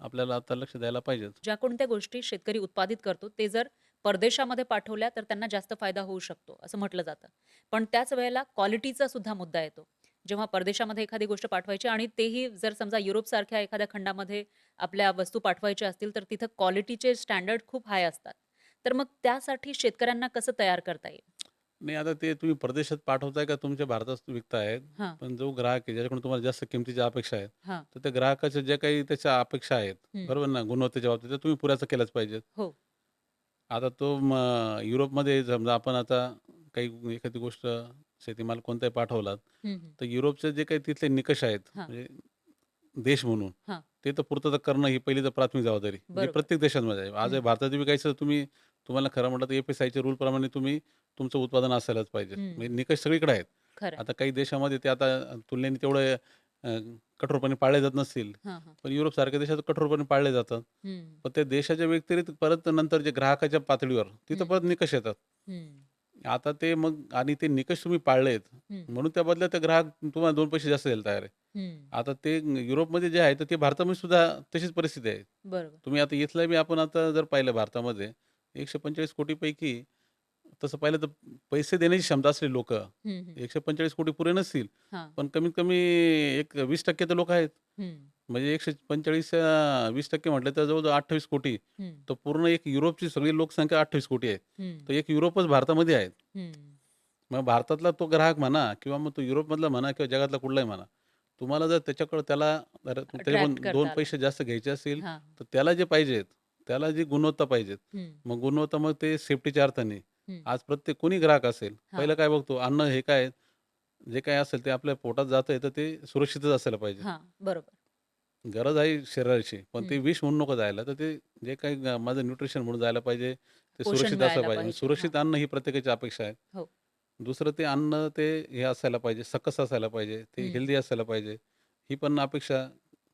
Speaker 1: आपल्याला आता लक्ष द्यायला पाहिजे.
Speaker 2: ज्या कोणत्या गोष्टी शेतकरी उत्पादित करतो, ते जर परदेशामध्ये पाठवल्या, तर त्यांना जास्त फायदा होऊ शकतो, असं म्हटलं जातं. पण त्याच वेळेला क्वालिटीचा सुद्धा मुद्दा येतो. जेव्हा परदेशामध्ये एखादी गोष्ट पाठवायची आणि तेही जर समजा युरोपसारख्या एखाद्या खंडामध्ये आपल्या वस्तू पाठवायच्या असतील, तर तिथं क्वालिटीचे स्टँडर्ड खूप हाय असतात. तर मग त्यासाठी शेतकऱ्यांना कसं तयार करता येईल?
Speaker 1: नाही, आता ते तुम्ही परदेशात पाठवताय का तुमच्या भारतात विकताय,
Speaker 2: हां,
Speaker 1: पण जो ग्राहक आहे ज्याच्याकडून तुम्हाला जास्त किमतीच्या अपेक्षा आहेत,
Speaker 2: हां.
Speaker 1: तर त्या ग्राहकाच्या ज्या काही त्याच्या अपेक्षा आहेत,
Speaker 2: हं.
Speaker 1: बरोबर ना, गुणवत्तेच्या बाबतीत, त्या तुम्ही पुऱ्याच केल्याच पाहिजेत.
Speaker 2: हो.
Speaker 1: आता तो युरोपमध्ये समजा आपण आता काही एखादी गोष्ट शेतीमाल कोणताही पाठवलात,
Speaker 2: हं, हं.
Speaker 1: तर युरोपचे जे काही तिथले निकष आहेत,
Speaker 2: हां,
Speaker 1: म्हणजे देश म्हणून,
Speaker 2: हां.
Speaker 1: ते तर पूर्तता करणं ही पहिली तर प्राथमिक जबाबदारी, जी
Speaker 2: बरोबर.
Speaker 1: प्रत्येक देशांमध्ये आहे. आज हे
Speaker 2: हं,
Speaker 1: भारतात विकायचं तुम्हाला खरं म्हटलं तर एफ-एस-आयच्या रूलप्रमाणे तुमचं उत्पादन असायलाच पाहिजे.
Speaker 2: हं.
Speaker 1: म्हणजे निकष सगळीकडे आहेत.
Speaker 2: खरं आहे.
Speaker 1: आता काही देशामध्ये ते आता तुलनेने तेवढे अ, कठोरपणे पाळले जात नसतील,
Speaker 2: हां, हां.
Speaker 1: पण युरोपसारख्या देशात कठोरपणे पाळले जातात.
Speaker 2: हं,
Speaker 1: पण त्या देशाच्या व्यतिरिक्त परत नंतर जे ग्राहकाच्या पातळीवर तिथं
Speaker 2: हं,
Speaker 1: परत निकष येतात.
Speaker 2: हं,
Speaker 1: आता ते मग आणि ते निकष तुम्ही पाळलेत,
Speaker 2: हं,
Speaker 1: म्हणून त्या बदल्यात ते ग्राहक तुम्हाला 2 पैसे जास्त द्यायला तयार आहे.
Speaker 2: हं.
Speaker 1: आता ते युरोपमध्ये जे आहे, तर ते भारतामध्ये सुद्धा तशीच परिस्थिती आहे.
Speaker 2: बरोबर.
Speaker 1: तुम्ही आता इथलं बी आपण आता जर पाहिलं भारतामध्ये 145 कोटीपैकी तसं पाहिलं तर पैसे देण्याची क्षमता असलेली लोकं
Speaker 2: हं, हं.
Speaker 1: 145 कोटी पुरे नसतील,
Speaker 2: हां.
Speaker 1: पण कमीत कमी एक 20% तर लोकं आहेत.
Speaker 2: हं,
Speaker 1: म्हणजे 145 20% म्हटलं तर जवळ-जवळ 28 कोटी.
Speaker 2: हं,
Speaker 1: तर पूर्ण एक युरोपची सगळी लोकसंख्या 28 कोटी आहे.
Speaker 2: हं,
Speaker 1: तर एक युरोपच भारतामध्ये आहे.
Speaker 2: हं.
Speaker 1: मग भारतातला तो ग्राहक म्हणा किंवा मग तो युरोपमधला म्हणा किंवा जगातला कुठलाही म्हणा. तुम्हाला जर त्याच्याकडे त्याला जर त्याच्याकडून
Speaker 2: अट्रॅक्ट
Speaker 1: 2
Speaker 2: करता आलं.
Speaker 1: पैसे जास्त घ्यायचे असतील,
Speaker 2: हां.
Speaker 1: तर त्याला जे पाहिजेत, त्याला जी गुणवत्ता पाहिजेत.
Speaker 2: हं,
Speaker 1: मग गुणवत्ता मग ते सेफ्टीच्या अर्थाने.
Speaker 2: हं.
Speaker 1: आज प्रत्येक कोणी ग्राहक असेल, पहिलं
Speaker 2: हां,
Speaker 1: काय बघतो अन्न हे काय, जे काही असेल ते आपल्या पोटात जातंय तर ते सुरक्षितच असायला पाहिजे.
Speaker 2: हां. बरोबर.
Speaker 1: गरज आहे शरीराची, पण ते
Speaker 2: हं.
Speaker 1: विष म्हणून नको जायला. तर ते जे काही माझं न्यूट्रिशन म्हणून जायला पाहिजे, ते
Speaker 2: पोषण
Speaker 1: सुरक्षित असायला
Speaker 2: मिळायला
Speaker 1: पाहिजे. आणि
Speaker 2: पाहिजे. हां.
Speaker 1: सुरक्षित अन्न ही प्रत्येकाची अपेक्षा आहे.
Speaker 2: हो.
Speaker 1: दुसरं ते अन्न ते हे असायला पाहिजे, सकस असायला पाहिजे, ते
Speaker 2: हं.
Speaker 1: हेल्दी असायला पाहिजे. ही पण अपेक्षा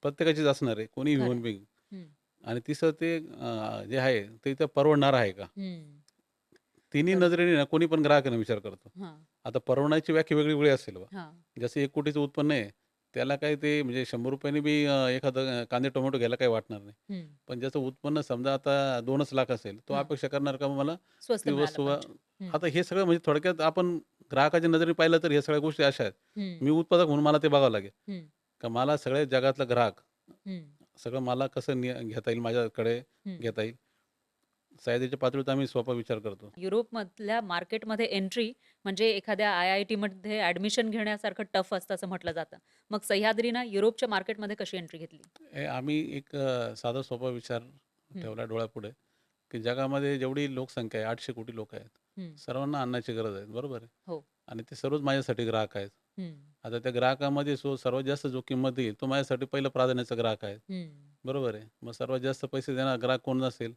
Speaker 1: प्रत्येकाचीच असणार आहे, कोणीही
Speaker 2: खरं
Speaker 1: ह्युमन
Speaker 2: आहे.
Speaker 1: बीइंग.
Speaker 2: हं,
Speaker 1: आणि तिसरं ते जे आहे ते इथं परवडणारं आहे का?
Speaker 2: हं.
Speaker 1: तिन्ही
Speaker 2: बरोबर.
Speaker 1: नजरेने ना कोणी पण ग्राहकाने विचार करतो.
Speaker 2: हां,
Speaker 1: आता परवडण्याची व्याख्या वेगळी असेल बा.
Speaker 2: हां.
Speaker 1: जसं 1 कोटीचं उत्पन्न आहे, त्याला काय ते म्हणजे ₹100 बी एखादं कांदे टोमॅटो घ्यायला काही वाटणार नाही.
Speaker 2: हं.
Speaker 1: पण ज्याचं उत्पन्न समजा आता 2च लाख असेल, तो
Speaker 2: हां.
Speaker 1: अपेक्षा करणार का मला
Speaker 2: स्वस्त
Speaker 1: ती
Speaker 2: मिळालं
Speaker 1: वस्तू
Speaker 2: पाहिजे. हं,
Speaker 1: आता हे सगळं म्हणजे थोडक्यात आपण ग्राहकाच्या नजरेने पाहिलं तर ह्या सगळ्या गोष्टी अशा आहेत.
Speaker 2: हं,
Speaker 1: मी उत्पादक म्हणून मला ते बघावं लागेल,
Speaker 2: हं,
Speaker 1: का मला सगळ्या जगातला ग्राहक
Speaker 2: हं,
Speaker 1: सगळं मला कसं घेता येईल, माझ्याकडे
Speaker 2: हं.
Speaker 1: घेता येईल. सह्याद्रीच्या पातळीवर आम्ही सोपा विचार करतो.
Speaker 2: युरोपमधल्या मार्केटमध्ये एंट्री म्हणजे एखाद्या आय-आय-टीमध्ये ॲडमिशन घेण्यासारखं टफ असतं असं म्हटलं जातं. मग सह्याद्रीनं युरोपच्या मार्केटमध्ये कशी एंट्री घेतली?
Speaker 1: आम्ही एक साधा सोपा विचार
Speaker 2: हं,
Speaker 1: ठेवला डोळ्यापुढे, की जगामध्ये जेवढी लोकसंख्या आहे 800 कोटी लोकं आहेत.
Speaker 2: हं.
Speaker 1: सर्वांना अन्नाची गरज आहे, बरोबर आहे.
Speaker 2: हो.
Speaker 1: आणि ते सर्वच माझ्यासाठी ग्राहक आहेत.
Speaker 2: हं,
Speaker 1: आता त्या ग्राहकामध्ये सर्वात जास्त जो किंमत देईल, तो माझ्यासाठी पहिलं प्राधान्याचा ग्राहक आहे,
Speaker 2: हं.
Speaker 1: बरोबर आहे. मग सर्वात जास्त पैसे देणारा ग्राहक कोण असेल?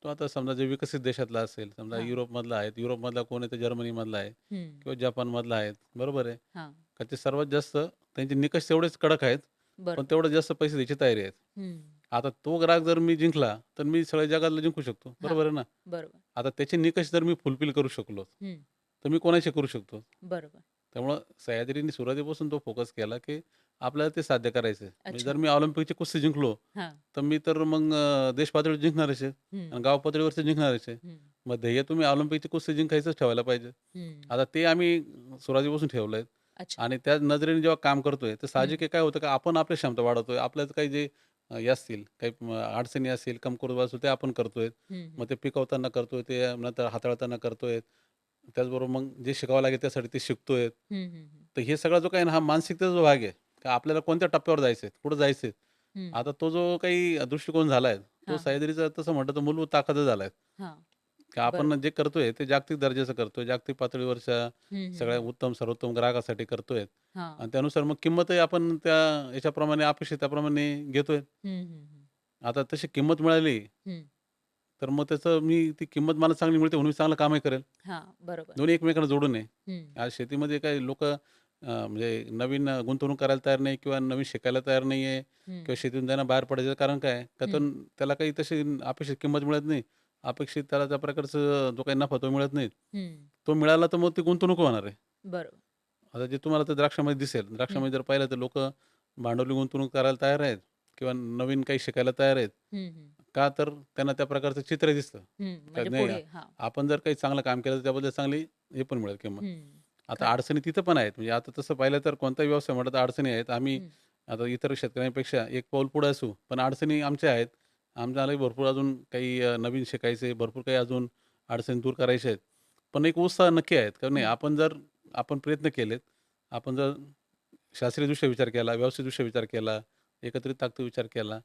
Speaker 1: तो आता समजा जे विकसित देशातला असेल, समजा
Speaker 2: हां.
Speaker 1: युरोपमधला आहे. युरोपमधला कोण आहे? तर जर्मनीमधला आहे
Speaker 2: हं.
Speaker 1: किंवा जपानमधला आहे, बरोबर आहे.
Speaker 2: हां.
Speaker 1: का ते सर्वात जास्त त्यांचे निकष तेवढेच कडक आहेत, पण
Speaker 2: बरोबर.
Speaker 1: तेवढं जास्त पैसे द्यायची तयारी आहे.
Speaker 2: हं.
Speaker 1: आता तो ग्राहक जर मी जिंकला, तर मी सगळ्या जगाला जिंकू शकतो.
Speaker 2: हां.
Speaker 1: बरोबर आहे ना?
Speaker 2: बरोबर.
Speaker 1: आता त्याचे निकष जर मी फुलफिल करू शकलो,
Speaker 2: हं.
Speaker 1: तर मी कोणाचे करू शकतो?
Speaker 2: बरोबर.
Speaker 1: त्यामुळं सह्याद्रीने सुरुवातीपासून तो फोकस केला, की आपल्याला ते साध्य करायचं आहे. म्हणजे
Speaker 2: अच्छा.
Speaker 1: जर मी ऑलिम्पिकची कुस्ती जिंकलो,
Speaker 2: हां.
Speaker 1: तर मी तर मग देश पातळीवर जिंकणारच आहे
Speaker 2: हं,
Speaker 1: आणि गाव पातळीवरचं जिंकणारच आहे.
Speaker 2: हं,
Speaker 1: मग ध्येय तुम्ही ऑलिम्पिकची कुस्ती जिंकायचंच ठेवायला पाहिजे.
Speaker 2: हं.
Speaker 1: आता ते आम्ही सुरुवातीपासून ठेवलंय
Speaker 2: अच्छा.
Speaker 1: आणि त्या नजरेने जेव्हा काम करतोय, तर
Speaker 2: हं,
Speaker 1: साहजिक आहे काय होतं, की आपण आपली क्षमता वाढवतोय. आपल्याला काही जे हे असतील, काही अडचणी असतील, कमकुवत असतील, ते आपण करतोय.
Speaker 2: हं,
Speaker 1: मग
Speaker 2: हं.
Speaker 1: ते पिकवताना करतोय, ते नंतर हाताळताना करतोय. त्याचबरोबर मग जे शिकावं लागेल त्यासाठी ते शिकतोय.
Speaker 2: हं, हं, हं.
Speaker 1: तर हे सगळा जो काही ना हा मानसिकतेचा जो भाग आहे, की आपल्याला कोणत्या टप्प्यावर जायचंय, कुठं जायचंय.
Speaker 2: हं.
Speaker 1: आता तो जो काही दृष्टिकोन झालाय, तो
Speaker 2: हां, हां.
Speaker 1: सह्याद्रीचा तसं म्हटलं तर मूलभूत ताकदच झालाय.
Speaker 2: हां.
Speaker 1: की
Speaker 2: बरोबर.
Speaker 1: आपण जे करतोय ते जागतिक दर्जाचं करतोय. जागतिक पातळीवरच्या
Speaker 2: हं, हं,
Speaker 1: सगळ्या
Speaker 2: हं.
Speaker 1: उत्तम, सर्वोत्तम ग्राहकासाठी करतोय
Speaker 2: हां.
Speaker 1: आणि त्यानुसार मग किंमतही आपण त्या याच्याप्रमाणे अपेक्षित त्याप्रमाणे घेतोय.
Speaker 2: हं, हं, हं.
Speaker 1: आता तशी किंमत मिळाली,
Speaker 2: हं.
Speaker 1: तर मग त्याचं मी ती किंमत मला चांगली मिळते म्हणून मी चांगलं कामही करेल.
Speaker 2: हां. बरोबर.
Speaker 1: दोन्ही एकमेकांना जोडून आहे.
Speaker 2: हं,
Speaker 1: आज शेतीमध्ये काही लोकं म्हणजे नवीन गुंतवणूक करायला तयार नाही किंवा नवीन शिकायला तयार नाहीये
Speaker 2: हं,
Speaker 1: किंवा शेतीतून त्यांना बाहेर पडायचं कारण काय आहे? का तो
Speaker 2: हं,
Speaker 1: त्याला काही तशी अपेक्षित किंमत मिळत नाही. अपेक्षित त्याला त्या प्रकारचं जो काही नफा तो मिळत नाही.
Speaker 2: हं.
Speaker 1: तो मिळाला तर मग ती गुंतवणूक होणार आहे.
Speaker 2: बरोबर.
Speaker 1: आता जे तुम्हाला तर द्राक्षामध्ये दिसेल.
Speaker 2: हं,
Speaker 1: द्राक्षामध्ये जर पाहिलं तर लोकं भांडवली गुंतवणूक करायला तयार आहेत किंवा नवीन काही शिकायला तयार आहेत.
Speaker 2: हं, हं,
Speaker 1: का तर त्यांना त्या प्रकारचं चित्र दिसतं.
Speaker 2: हं.
Speaker 1: का
Speaker 2: म्हणजे
Speaker 1: नाही
Speaker 2: पुढे हां.
Speaker 1: आपण जर काही चांगलं काम केलं तर त्याबद्दल चांगली हे पण मिळेल किंमत.
Speaker 2: हं.
Speaker 1: आता
Speaker 2: खरं.
Speaker 1: अडचणी तिथं पण आहेत. म्हणजे आता तसं पाहिलं तर कोणताही व्यवसाय म्हटलं तर अडचणी आहेत. आम्ही
Speaker 2: हं,
Speaker 1: आता इतर शेतकऱ्यांपेक्षा एक पाऊल पुढे असू, पण अडचणी आमच्या आहेत. आम्हालाही भरपूर अजून काही नवीन शिकायचं आहे. भरपूर काही अजून अडचणी दूर करायच्या आहेत. पण एक उत्साह नक्की आहेत. कारण नाही
Speaker 2: हं,
Speaker 1: आपण प्रयत्न केलेत. आपण जर शास्त्रीयदृष्ट्या विचार केला, व्यवस्थितदृष्ट्या विचार केला, एकत्रित ताकदीचा विचार केला,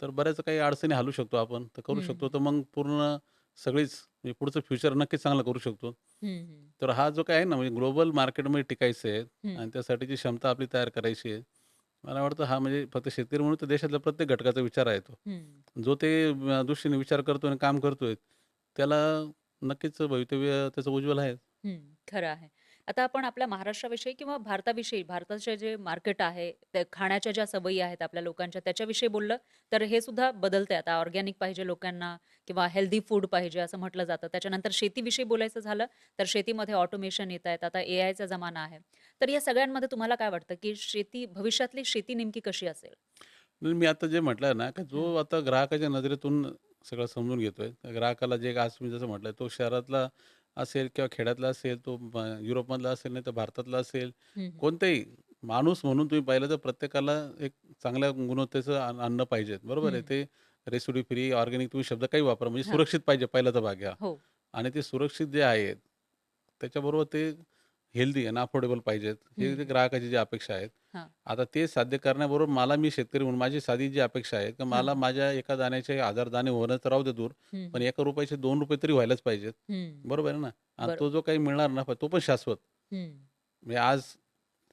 Speaker 1: तर बऱ्याच काही अडचणी हालू शकतो आपण. तर करू
Speaker 2: हं,
Speaker 1: शकतो.
Speaker 2: हं,
Speaker 1: तर मग पूर्ण सगळीच म्हणजे पुढचं फ्युचर नक्कीच चांगलं करू शकतो.
Speaker 2: हं, हं,
Speaker 1: तर हा जो काही आहे ना, म्हणजे ग्लोबल मार्केटमध्ये टिकायचं आहे
Speaker 2: हं,
Speaker 1: आणि त्यासाठीची क्षमता आपली तयार करायची आहे. मला वाटतं हा म्हणजे फक्त शेतकरी म्हणून तर देशातल्या प्रत्येक घटकाचा विचार आहे तो.
Speaker 2: हं,
Speaker 1: जो ते दृष्टीने विचार करतोय आणि काम करतोय, त्याला नक्कीच भवितव्य त्याचं उज्ज्वल आहे.
Speaker 2: हं. खरं आहे. आता आपण आपल्या महाराष्ट्राविषयी किंवा भारताविषयी, भारताचे जे मार्केट आहे, त्या खाण्याच्या ज्या सवयी आहेत आपल्या लोकांच्या, त्याच्याविषयी बोललं, तर हे सुद्धा बदलतंय. आता ऑर्गॅनिक पाहिजे लोकांना किंवा हेल्दी फूड पाहिजे असं म्हटलं जातं. त्याच्यानंतर शेतीविषयी बोलायचं झालं, तर शेतीमध्ये ऑटोमेशन येतायत. आता एआयचा जमाना आहे. तर या सगळ्यांमध्ये तुम्हाला काय वाटतं, की भविष्यातली शेती नेमकी कशी असेल?
Speaker 1: म्हणून मी आता जे म्हटलं ना, की
Speaker 2: हां.
Speaker 1: जो आता ग्राहकाच्या नजरेतून सगळं समजून घेतोय. त्या ग्राहकाला जे आज मी जसं म्हटलं, तो शहरातला असेल किंवा खेड्यातला असेल, तो युरोपमधला असेल, नाही तर भारतातला असेल.
Speaker 2: हं, हं.
Speaker 1: कोणतेही माणूस म्हणून तुम्ही पाहिलं तर प्रत्येकाला एक चांगल्या गुणवत्तेचं अन्न पाहिजे. बरोबर आहे.
Speaker 2: हं.
Speaker 1: ते रेसिड्यू फ्री, ऑर्गॅनिक तुम्ही शब्द काही वापरा. म्हणजे
Speaker 2: हां.
Speaker 1: सुरक्षित पाहिजे पहिला तर भाग घ्या.
Speaker 2: हो.
Speaker 1: आणि ते सुरक्षित जे आहेत, त्याच्याबरोबर ते हेल्दी आणि अफोर्डेबल पाहिजेत.
Speaker 2: हं,
Speaker 1: हे जे
Speaker 2: हं.
Speaker 1: ग्राहकाची जी अपेक्षा आहेत.
Speaker 2: हां.
Speaker 1: आता ते साध्य करण्याबरोबर मी शेतकरी म्हणून माझी साधी जी अपेक्षा आहे, की
Speaker 2: हां,
Speaker 1: मला
Speaker 2: हां.
Speaker 1: माझ्या एका दाण्याचे 1000 दाणे होणं तर राहू दे दूर,
Speaker 2: हं,
Speaker 1: पण
Speaker 2: हं.
Speaker 1: ₹1 ₹2 तरी व्हायलाच पाहिजेत.
Speaker 2: हं.
Speaker 1: बरोबर आहे ना? आणि तो
Speaker 2: बरोबर.
Speaker 1: जो काही मिळणार नफा तो पण शाश्वत.
Speaker 2: हं.
Speaker 1: म्हणजे आज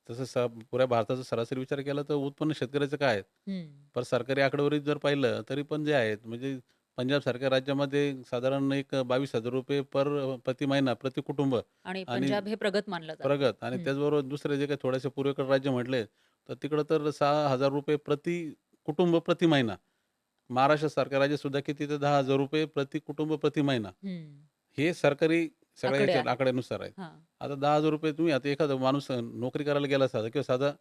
Speaker 1: तसं पुऱ्या भारताचा सरासरी विचार केला तर उत्पन्न शेतकऱ्याचं काय आहे?
Speaker 2: हं.
Speaker 1: पण सरकारी आकडेवारीत जर पाहिलं तरी पण जे आहेत म्हणजे पंजाबसारख्या राज्यामध्ये साधारण एक ₹22,000 प्रति महिना, प्रति कुटुंब
Speaker 2: आणि
Speaker 1: आणि
Speaker 2: पंजाब हे प्रगत मानलं जातं.
Speaker 1: प्रगत आणि
Speaker 2: हं.
Speaker 1: त्याचबरोबर दुसरे जे काही थोडेसे पूर्वेकडे राज्य म्हटले, तर तिकडं तर ₹6,000 प्रति कुटुंब प्रति महिना. महाराष्ट्रासारख्या राज्यात सुद्धा किती तर ₹10,000 प्रति कुटुंब प्रति महिना.
Speaker 2: हं.
Speaker 1: हे सरकारी सगळ्या
Speaker 2: आकडे
Speaker 1: ह्याच्या
Speaker 2: आहेत.
Speaker 1: आकड्यानुसार आहेत.
Speaker 2: हां.
Speaker 1: आता ₹10,000 तुम्ही आता एखादा माणूस नोकरी करायला गेला साधा किंवा साधा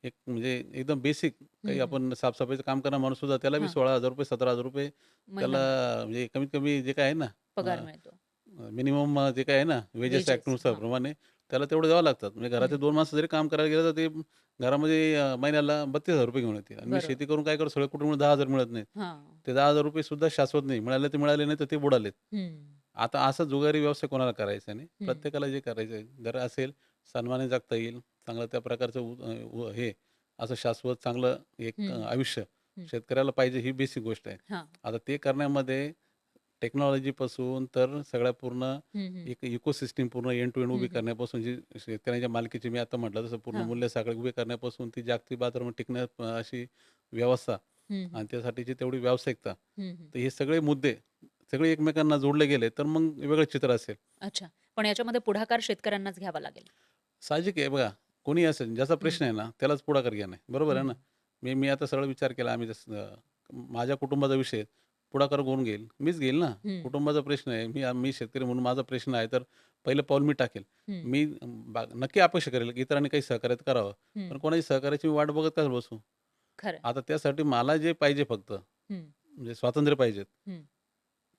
Speaker 1: एक म्हणजे एकदम बेसिक काही
Speaker 2: हं, हं.
Speaker 1: आपण साफसफाईचं काम करणारा माणूस सुद्धा त्याला बी
Speaker 2: हां.
Speaker 1: ₹16,000 ₹17,000
Speaker 2: महिना मिळतो.
Speaker 1: त्याला म्हणजे कमीत कमी जे काय आहे
Speaker 2: पगार
Speaker 1: ना
Speaker 2: मिळतो.
Speaker 1: मिनिमम जे काही आहे ना, वेजेस
Speaker 2: वेजेस.
Speaker 1: ॲक्टनुसार
Speaker 2: हां.
Speaker 1: प्रमाणे त्याला तेवढं द्यावं लागतात. म्हणजे घराचे
Speaker 2: हं.
Speaker 1: 2 माणसं जरी काम करायला गेलं, तर ते घरामध्ये महिन्याला ₹32,000 घेऊन येतील आणि मी
Speaker 2: बरोबर.
Speaker 1: शेती करून काय करतो, सगळ्या कुटुंबाला 10,000 मिळत नाहीत.
Speaker 2: हां.
Speaker 1: ते ₹10,000 सुद्धा शाश्वत नाही. मिळाले ते मिळाले, नाही तर ते बुडालेत.
Speaker 2: हं.
Speaker 1: आता असा जुगारी व्यवसाय कोणाला करायचा नाही.
Speaker 2: हं.
Speaker 1: प्रत्येकाला जे करायचं आहे, जर असेल सन्मानाने जगता येईल, चांगलं त्या प्रकारचं हे असं शाश्वत चांगलं एक
Speaker 2: हं.
Speaker 1: आयुष्य
Speaker 2: हं.
Speaker 1: शेतकऱ्याला पाहिजे, ही बेसिक गोष्ट आहे.
Speaker 2: हां.
Speaker 1: आता ते करण्यामध्ये टेक्नॉलॉजीपासून तर सगळ्या पूर्ण
Speaker 2: हं, हं.
Speaker 1: एक इकोसिस्टम पूर्ण एंड टू एंड
Speaker 2: हं,
Speaker 1: उभी
Speaker 2: हं.
Speaker 1: करण्यापासून जी शेतकऱ्यांच्या मालकीची मी आता म्हटलं तसं पूर्ण
Speaker 2: हां.
Speaker 1: मूल्य साखळी उभी करण्यापासून ती जागतिक बाजारामध्ये अशी व्यवस्था
Speaker 2: हं, हं.
Speaker 1: आणि त्यासाठीची तेवढी व्यावसायिकता.
Speaker 2: हं, हं.
Speaker 1: तर हे सगळे मुद्दे सगळे एकमेकांना जोडले गेले तर मग वेगळं चित्र असेल.
Speaker 2: अच्छा. पण याच्यामध्ये पुढाकार शेतकऱ्यांनाच घ्यावा लागेल.
Speaker 1: साहजिक आहे बघा, कोणी असेल ज्याचा
Speaker 2: हं.
Speaker 1: प्रश्न आहे ना, त्यालाच पुढाकार घेणं आहे. बरोबर आहे
Speaker 2: हं.
Speaker 1: ना? मी मी आता सरळ विचार केला आम्ही जसं माझ्या कुटुंबाचा विषय आहे, पुढाकार कोण घेईल? मीच घेईल ना.
Speaker 2: हं.
Speaker 1: कुटुंबाचा प्रश्न आहे. मी शेतकरी म्हणून माझा प्रश्न आहे, तर पहिलं पाऊल मी टाकेल.
Speaker 2: हं.
Speaker 1: मी नक्की अपेक्षा करेल, की इतरांनी काही सहकार्य करावं.
Speaker 2: हं.
Speaker 1: पण कोणाची सहकार्याची मी वाट बघत का बसू?
Speaker 2: खरं.
Speaker 1: आता त्यासाठी मला जे पाहिजे फक्त,
Speaker 2: हं.
Speaker 1: म्हणजे स्वातंत्र्य पाहिजे.
Speaker 2: हं.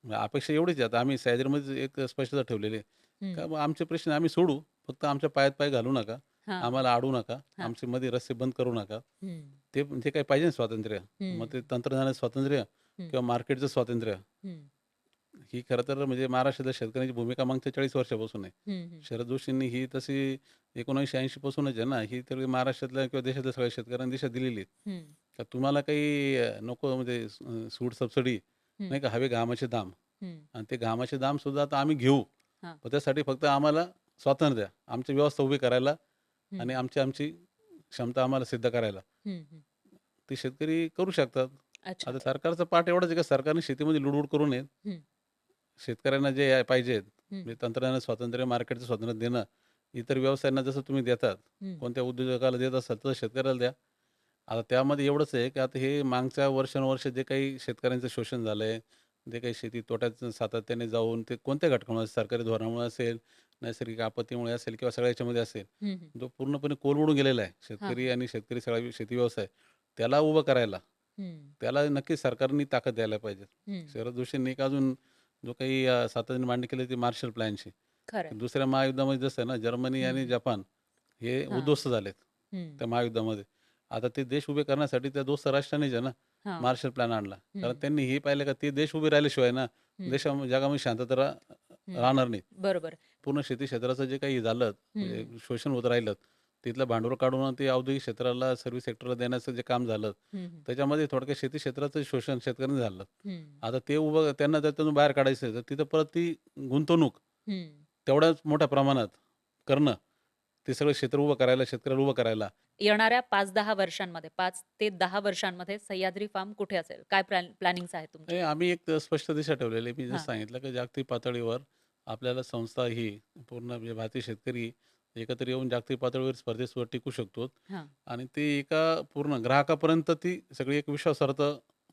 Speaker 1: अपेक्षा एवढीच आहे. आता आम्ही सह्याद्रीमध्ये एक स्पष्टता ठेवलेली आहे.
Speaker 2: हं.
Speaker 1: का बा आमचे प्रश्न आम्ही सोडू, फक्त आमच्या पायात पाय घालू नका.
Speaker 2: हां.
Speaker 1: आम्हाला अडवू नका.
Speaker 2: हां.
Speaker 1: आमचे मध्ये रस्ते बंद करू नका.
Speaker 2: हं.
Speaker 1: ते जे काही पाहिजे ना स्वातंत्र्य,
Speaker 2: हं.
Speaker 1: मग ते तंत्रज्ञानाचं स्वातंत्र्य
Speaker 2: हं.
Speaker 1: किंवा मार्केटचं स्वातंत्र्य,
Speaker 2: हं.
Speaker 1: ही खरं तर म्हणजे महाराष्ट्रातल्या शेतकऱ्यांची भूमिका मागच्या 40 वर्षापासून आहे.
Speaker 2: हं, हं.
Speaker 1: शरद जोशींनी ही तशी 1980 पासूनच आहे ना, ही तर महाराष्ट्रातल्या किंवा देशातल्या सगळ्या शेतकऱ्यांना दिशा दिलेली आहे.
Speaker 2: हं.
Speaker 1: का तुम्हाला काही नको म्हणजे सूट सबसिडी
Speaker 2: हं.
Speaker 1: नाही का, हवे घामाचे दाम
Speaker 2: हं.
Speaker 1: आणि ते घामाचे दाम सुद्धा आता आम्ही घेऊ.
Speaker 2: हां.
Speaker 1: पण त्यासाठी फक्त आम्हाला स्वातंत्र्य द्या. आमची व्यवस्था उभी करायला
Speaker 2: हं.
Speaker 1: आणि आमची क्षमता आम्हाला सिद्ध करायला.
Speaker 2: हं, हं.
Speaker 1: ते शेतकरी करू शकतात.
Speaker 2: अच्छा.
Speaker 1: आता सरकारचा पाठ एवढाच आहे का सरकारने शेतीमध्ये लुडबुड करू नये.
Speaker 2: हं.
Speaker 1: शेतकऱ्यांना जे पाहिजे
Speaker 2: हं.
Speaker 1: म्हणजे तंत्रज्ञान स्वातंत्र्य, मार्केटचं स्वातंत्र्य देणं, इतर व्यवसायांना जसं तुम्ही देतात,
Speaker 2: हं.
Speaker 1: कोणत्या उद्योजकाला देत असाल तसं शेतकऱ्याला द्या. आता त्यामध्ये एवढंच आहे की आता हे मागच्या वर्षानुवर्ष जे काही शेतकऱ्यांचं शोषण झालंय, जे काही शेती तोट्यात सातत्याने जाऊन ते कोणत्या घटकामुळे सरकारी धोरणामुळे असेल, नैसर्गिक आपत्तीमुळे असेल किंवा सगळ्या याच्यामध्ये असेल,
Speaker 2: हं, हं.
Speaker 1: जो पूर्णपणे कोलमडून गेलेला आहे
Speaker 2: हां,
Speaker 1: शेतकरी
Speaker 2: हां.
Speaker 1: आणि शेतकरी सगळा शेती व्यवसाय, त्याला उभं करायला,
Speaker 2: हं.
Speaker 1: त्याला नक्कीच सरकारने ताकद द्यायला पाहिजे.
Speaker 2: हं.
Speaker 1: शरद जोशींनी एक अजून जो काही सातत्याने मांडणी केली ती मार्शल प्लॅनची.
Speaker 2: खरं आहे.
Speaker 1: दुसऱ्या महायुद्धामध्ये जसं आहे ना, जर्मनी
Speaker 2: हं,
Speaker 1: आणि
Speaker 2: हं.
Speaker 1: जपान हे
Speaker 2: हां.
Speaker 1: उद्ध्वस्त झालेत
Speaker 2: हं.
Speaker 1: त्या महायुद्धामध्ये. आता ते देश उभे करण्यासाठी त्या दोस्त राष्ट्रांनीच आहे ना,
Speaker 2: हां.
Speaker 1: मार्शल प्लॅन आणला. कारण
Speaker 2: हं.
Speaker 1: त्यांनी हे पाहिलं का ते देश उभे राहिल्याशिवाय ना,
Speaker 2: हं.
Speaker 1: जगामध्ये शांतता
Speaker 2: हं.
Speaker 1: राहणार नाही.
Speaker 2: बरोबर.
Speaker 1: पूर्ण शेती क्षेत्राचं जे काही झालं, म्हणजे
Speaker 2: हं.
Speaker 1: शोषण होत राहिलं, तिथलं भांडवल काढून ते औद्योगिक क्षेत्राला, सर्व्हिस सेक्टरला देण्याचं जे काम झालं,
Speaker 2: हं, हं.
Speaker 1: त्याच्यामध्ये थोडक्यात शेती क्षेत्राचं शोषण शेतकऱ्यांनी झालं.
Speaker 2: हं.
Speaker 1: आता ते उभं त्यांना त्यातून बाहेर काढायचं आहे, तर तिथं परत ती गुंतवणूक
Speaker 2: हं.
Speaker 1: तेवढ्याच मोठ्या प्रमाणात करणं, ते सगळं क्षेत्र उभं करायला, शेतकऱ्याला उभं करायला.
Speaker 2: येणाऱ्या 5-10 वर्षांमध्ये 5 ते 10 वर्षांमध्ये सह्याद्री फार्म कुठे असेल? काय प्लॅनिंग्स आहेत तुमच्या?
Speaker 1: हे आम्ही एक स्पष्ट दिशा ठेवलेली आहे. मी जसं
Speaker 2: हां.
Speaker 1: सांगितलं, की जागतिक पातळीवर आपल्याला संस्था ही पूर्ण म्हणजे भारतीय शेतकरी एकत्र येऊन जागतिक पातळीवर स्पर्धेवर टिकू शकतो
Speaker 2: हां.
Speaker 1: आणि ते एका पूर्ण ग्राहकापर्यंत ती सगळी एक विश्वासार्हता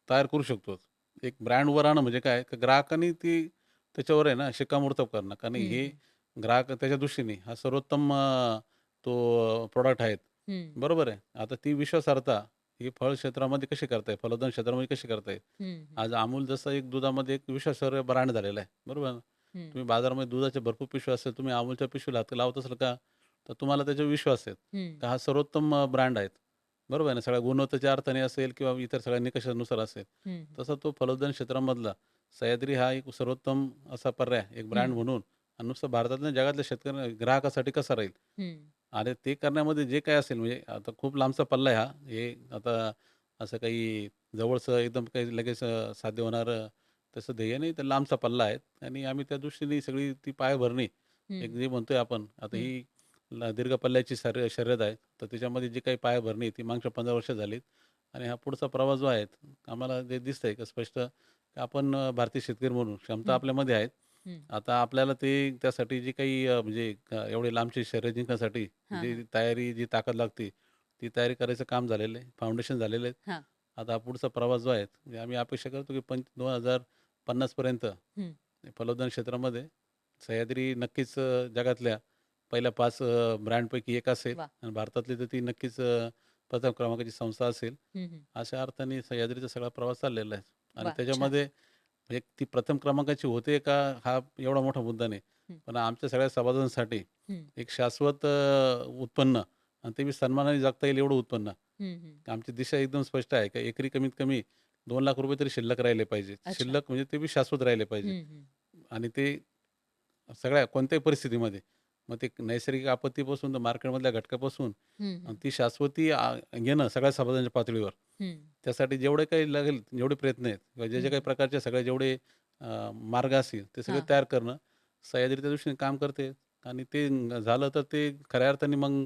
Speaker 1: तयार करू शकतो. एक ब्रँड उभं राहणं म्हणजे काय? की ग्राहकांनी ती त्याच्यावर आहे ना शिक्कामोर्तब करणं. कारण
Speaker 2: हं,
Speaker 1: हे
Speaker 2: हं.
Speaker 1: ग्राहक त्याच्या दृष्टीने हा सर्वोत्तम तो प्रॉडक्ट आहेत.
Speaker 2: हं.
Speaker 1: बरोबर आहे. आता ती विश्वासार्हता ही फळ क्षेत्रामध्ये कशी करता येईल? फलोत्पादन क्षेत्रामध्ये कशी करता येईल?
Speaker 2: हं, हं.
Speaker 1: आज अमूल जसं एक दुधामध्ये एक विश्वासार्ह ब्रँड झालेला आहे. बरोबर ना?
Speaker 2: हं.
Speaker 1: तुम्ही बाजारामध्ये दुधाच्या भरपूर पिशव्या असेल, तुम्ही अमूलच्या पिशवीला हात लावत असाल का? तर तुम्हाला त्याच्यावर विश्वास आहे.
Speaker 2: हं.
Speaker 1: का हा सर्वोत्तम ब्रँड आहेत. बरोबर आहे ना? सगळ्या गुणवत्तेच्या अर्थाने असेल किंवा इतर सगळ्या निकषानुसार असेल.
Speaker 2: हं.
Speaker 1: तसा तो फलोत्पादन क्षेत्रामधला सह्याद्री हा एक सर्वोत्तम असा पर्याय, एक ब्रँड
Speaker 2: हं.
Speaker 1: म्हणून आणि नुसतं भारतातल्या जगातल्या शेतकऱ्यांना ग्राहकासाठी कसा राहील?
Speaker 2: हं.
Speaker 1: आणि ते करण्यामध्ये जे काही असेल म्हणजे आता खूप लांबचा पल्ला आहे हा. हे आता असं काही जवळचं एकदम काही लगेच साध्य होणारं तसं ध्येय नाही, तर लांबचा पल्ला आहे आणि आम्ही त्या दृष्टीने सगळी ती पायभरणी एक
Speaker 2: हं.
Speaker 1: जे म्हणतोय आपण आता
Speaker 2: हं.
Speaker 1: ही दीर्घ पल्ल्याची शर्यत आहे. तर त्याच्यामध्ये जी काही पायभरणी आहे ती मागच्या 15 वर्ष झालीत आणि हा पुढचा प्रवास जो आहे आम्हाला जे दिसतंय की स्पष्ट की आपण भारतीय शेतकरी म्हणून क्षमता
Speaker 2: हं.
Speaker 1: आपल्यामध्ये आहेत.
Speaker 2: हं.
Speaker 1: आता आपल्याला ते त्यासाठी जी काही म्हणजे एवढे लांबची शर्यत जिंकण्यासाठी
Speaker 2: हां,
Speaker 1: जी
Speaker 2: हां.
Speaker 1: तयारी, जी ताकद लागते, ती तयारी करायचं काम झालेलं आहे. फाउंडेशन झालेलं आहे.
Speaker 2: हां.
Speaker 1: आता पुढचा प्रवास जो आहे, म्हणजे आम्ही अपेक्षा करतो की 2050 पर्यंत
Speaker 2: हं.
Speaker 1: फलोत्पादन क्षेत्रामध्ये सह्याद्री नक्कीच जगातल्या पहिल्या 5 ब्रँडपैकी एक असेल
Speaker 2: वाह!
Speaker 1: आणि भारतातली तर ती नक्कीच प्रथम क्रमांकाची संस्था असेल.
Speaker 2: हं, हं.
Speaker 1: अशा अर्थाने सह्याद्रीचा सगळा प्रवास चाललेला आहे आणि
Speaker 2: वाह! छान.
Speaker 1: त्याच्यामध्ये म्हणजे ती प्रथम क्रमांकाची होते का हा एवढा मोठा मुद्दा नाही.
Speaker 2: हं,
Speaker 1: पण आमच्या सगळ्या सभासदांसाठी
Speaker 2: हं,
Speaker 1: एक शाश्वत उत्पन्न आणि ते बी सन्मानाने जगता येईल एवढं उत्पन्न.
Speaker 2: हं, हं.
Speaker 1: आमची दिशा एकदम स्पष्ट आहे की एकरी कमीत कमी ₹2,00,000 तरी शिल्लक राहिले पाहिजे.
Speaker 2: अच्छा.
Speaker 1: शिल्लक म्हणजे ते बी शाश्वत राहिले पाहिजे
Speaker 2: हं, हं.
Speaker 1: आणि ते सगळ्या कोणत्याही परिस्थितीमध्ये. मग ते नैसर्गिक आपत्तीपासून तर मार्केटमधल्या घटकापासून
Speaker 2: हं, हं.
Speaker 1: ती शाश्वती घेणं सगळ्या समाजाच्या पातळीवर.
Speaker 2: हं,
Speaker 1: त्यासाठी जेवढे काही लागेल जेवढे प्रयत्न आहेत किंवा जे
Speaker 2: हं.
Speaker 1: काही प्रकारचे सगळे जेवढे मार्ग असतील ते सगळे
Speaker 2: हां.
Speaker 1: तयार करणं सह्याद्री त्या दृष्टीने काम करते आणि ते झालं तर ते खऱ्या अर्थाने मग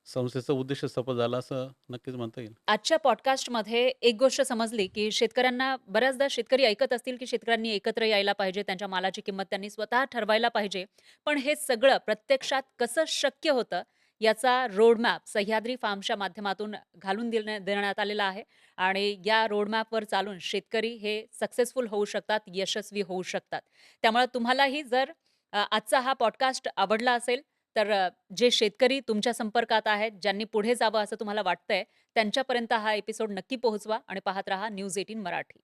Speaker 1: संस्थेचा उद्देश सफल झाला असं नक्कीच म्हणता येईल.
Speaker 2: आजच्या पॉडकास्टमध्ये एक गोष्ट समजली, की शेतकऱ्यांना बऱ्याचदा शेतकरी ऐकत असतील, की शेतकऱ्यांनी एकत्र यायला पाहिजे, त्यांच्या मालाची किंमत त्यांनी स्वतः ठरवायला पाहिजे. पण हे सगळं प्रत्यक्षात कसं शक्य होतं, याचा रोडमॅप सह्याद्री फार्मच्या माध्यमातून घालून देण्यात आलेला आहे आणि या रोडमॅपवर चालून शेतकरी हे सक्सेसफुल होऊ शकतात, यशस्वी होऊ शकतात. त्यामुळे तुम्हालाही जर आजचा हा पॉडकास्ट आवडला असेल, तर जे शेतकरी तुमच्या संपर्कात आहेत, ज्यांनी पुढे जावं असं तुम्हाला वाटतंय, त्यांच्यापर्यंत हा एपिसोड नक्की पोहोचवा आणि पाहत रहा न्यूज 18 मराठी.